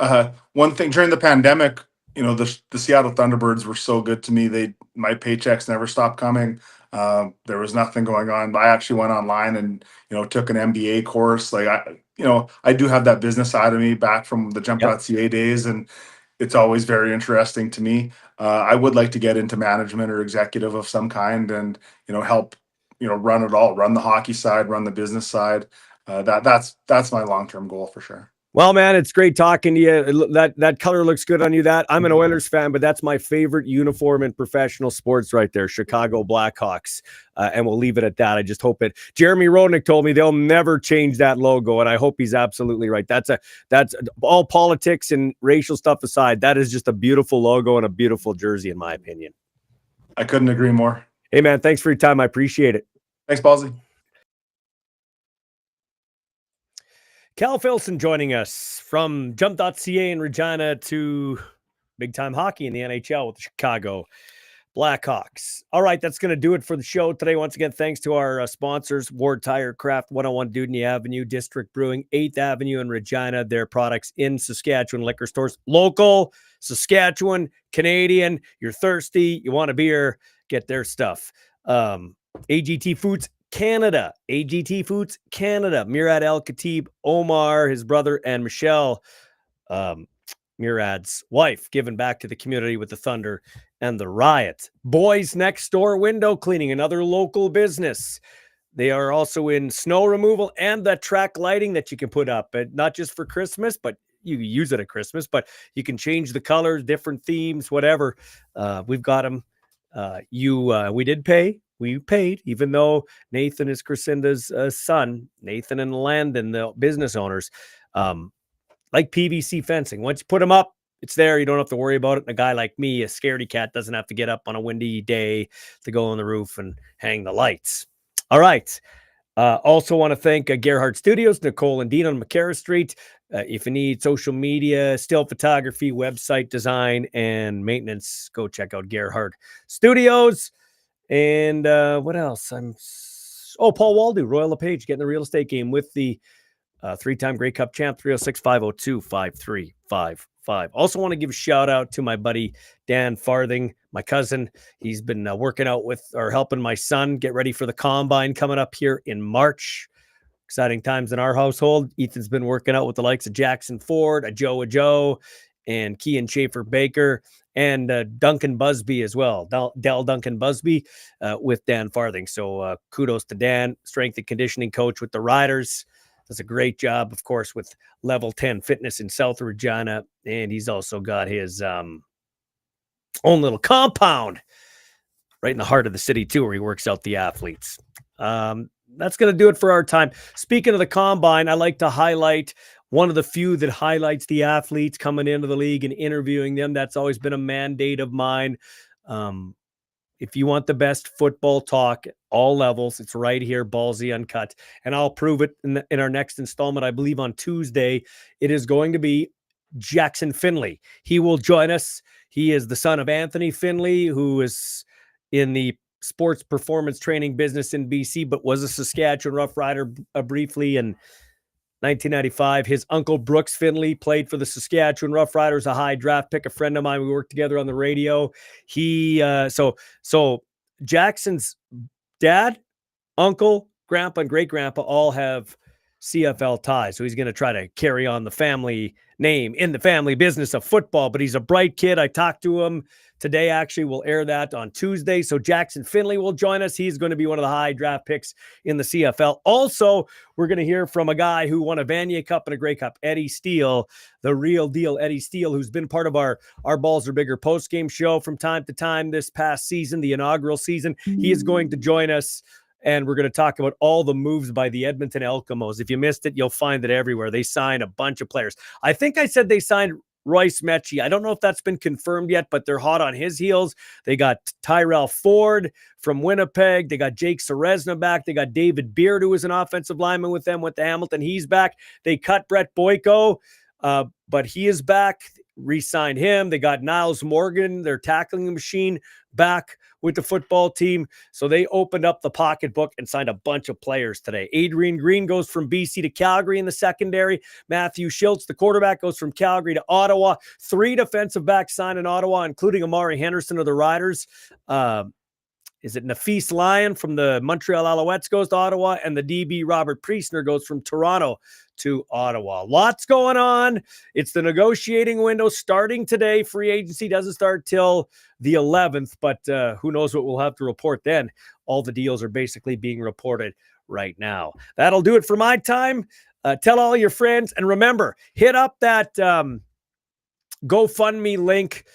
One thing during the pandemic, the Seattle Thunderbirds were so good to me. My paychecks never stopped coming. There was nothing going on. I actually went online and took an MBA course. Like I do have that business side of me back from the Yep. Jump.ca days, and it's always very interesting to me. I would like to get into management or executive of some kind, and help run it all, run the hockey side, run the business side. That's my long-term goal for sure. Well, man, it's great talking to you. That color looks good on you. I'm an Oilers fan, but that's my favorite uniform in professional sports right there, Chicago Blackhawks. And we'll leave it at that. I just hope it. Jeremy Roenick told me they'll never change that logo, and I hope he's absolutely right. That's all politics and racial stuff aside. That is just a beautiful logo and a beautiful jersey, in my opinion. I couldn't agree more. Hey, man, thanks for your time. I appreciate it. Thanks, Ballsy. Cal Filson joining us from Jump.ca in Regina to big-time hockey in the NHL with the Chicago Blackhawks. All right, that's going to do it for the show today. Once again, thanks to our sponsors, Ward Tire, Craft 101 Dudney Avenue, District Brewing, 8th Avenue in Regina. Their products in Saskatchewan liquor stores. Local, Saskatchewan, Canadian. You're thirsty, you want a beer, get their stuff. AGT Foods Canada. AGT Foods Canada. Murad El Khatib, Omar, his brother, and Michelle, Murad's wife, giving back to the community with the Thunder and the Riot. Boys Next Door Window Cleaning, another local business. They are also in snow removal and the track lighting that you can put up, but not just for Christmas, but you use it at Christmas, but you can change the colors, different themes, whatever. We've got them. We did pay. We paid, even though Nathan is Crescenda's son, Nathan and Landon, the business owners, like PVC fencing. Once you put them up, it's there. You don't have to worry about it. And a guy like me, a scaredy cat, doesn't have to get up on a windy day to go on the roof and hang the lights. All right. Also want to thank Gerhard Studios, Nicole and Dean on McCarra Street. If you need social media, still photography, website design, and maintenance, go check out Gerhard Studios. And what else? Paul Waldo, Royal LePage, getting the real estate game with the three-time Grey Cup champ, 306-502-5355. Also want to give a shout out to my buddy Dan Farthing, my cousin. He's been working out with or helping my son get ready for the combine coming up here in March. Exciting times in our household. Ethan's been working out with the likes of Jackson Ford, a Joe, and Kean Schaefer Baker, and Duncan Busby as well. Dell Duncan Busby with Dan Farthing. So kudos to Dan, strength and conditioning coach with the Riders. Does a great job, of course, with Level 10 Fitness in South Regina. And he's also got his own little compound right in the heart of the city, too, where he works out the athletes. That's going to do it for our time. Speaking of the combine, I like to highlight one of the few that highlights the athletes coming into the league and interviewing them. That's always been a mandate of mine. If you want the best football talk at all levels, it's right here, Ballsy Uncut. And I'll prove it in our next installment, I believe on Tuesday. It is going to be Jackson Finley. He will join us. He is the son of Anthony Finley, who is in the sports performance training business in BC, but was a Saskatchewan Rough Rider briefly in 1995. His uncle Brooks Finley played for the Saskatchewan Rough Riders, a high draft pick, a friend of mine. We worked together on the radio. So Jackson's dad, uncle, grandpa, and great grandpa all have CFL ties. So he's going to try to carry on the family name in the family business of football, but he's a bright kid. I talked to him today. Actually, we'll air that on Tuesday. So Jackson Finley will join us. He's going to be one of the high draft picks in the CFL. Also, we're going to hear from a guy who won a Vanier Cup and a Grey Cup, Eddie Steele, the real deal Eddie Steele, who's been part of our Balls Are Bigger post-game show from time to time this past season, the inaugural season. He is going to join us, and we're going to talk about all the moves by the Edmonton Elkamos. If you missed it, you'll find it everywhere. They signed a bunch of players. I think I said they signed Royce Mechie. I don't know if that's been confirmed yet, but they're hot on his heels. They got Tyrell Ford from Winnipeg. They got Jake Seresna back. They got David Beard, who was an offensive lineman with them, went to Hamilton. He's back. They cut Brett Boyko, but he is back. Re-signed him. They got Niles Morgan, their tackling machine, back with the football team. So they opened up the pocketbook and signed a bunch of players today. Adrian Green goes from BC to Calgary in the secondary. Matthew Schultz, the quarterback, goes from Calgary to Ottawa. 3 defensive backs signed in Ottawa, including Amari Henderson of the Riders. Is it Nafis Lyon from the Montreal Alouettes goes to Ottawa, and the DB Robert Priestner goes from Toronto to Ottawa. Lots going on. It's the negotiating window starting today. Free agency doesn't start till the 11th, but who knows what we'll have to report then. All the deals are basically being reported right now. That'll do it for my time. Tell all your friends, and remember, hit up that GoFundMe link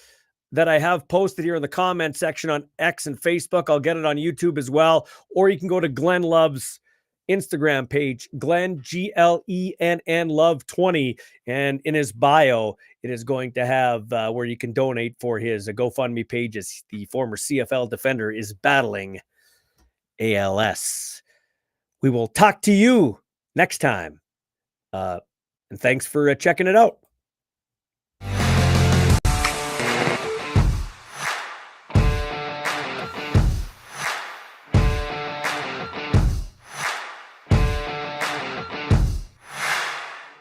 that I have posted here in the comment section on X and Facebook. I'll get it on YouTube as well. Or you can go to Glenn Love's Instagram page, Glenn, Glenn Love 20. And in his bio, it is going to have where you can donate for his GoFundMe page, as the former CFL defender is battling ALS. We will talk to you next time. And thanks for checking it out.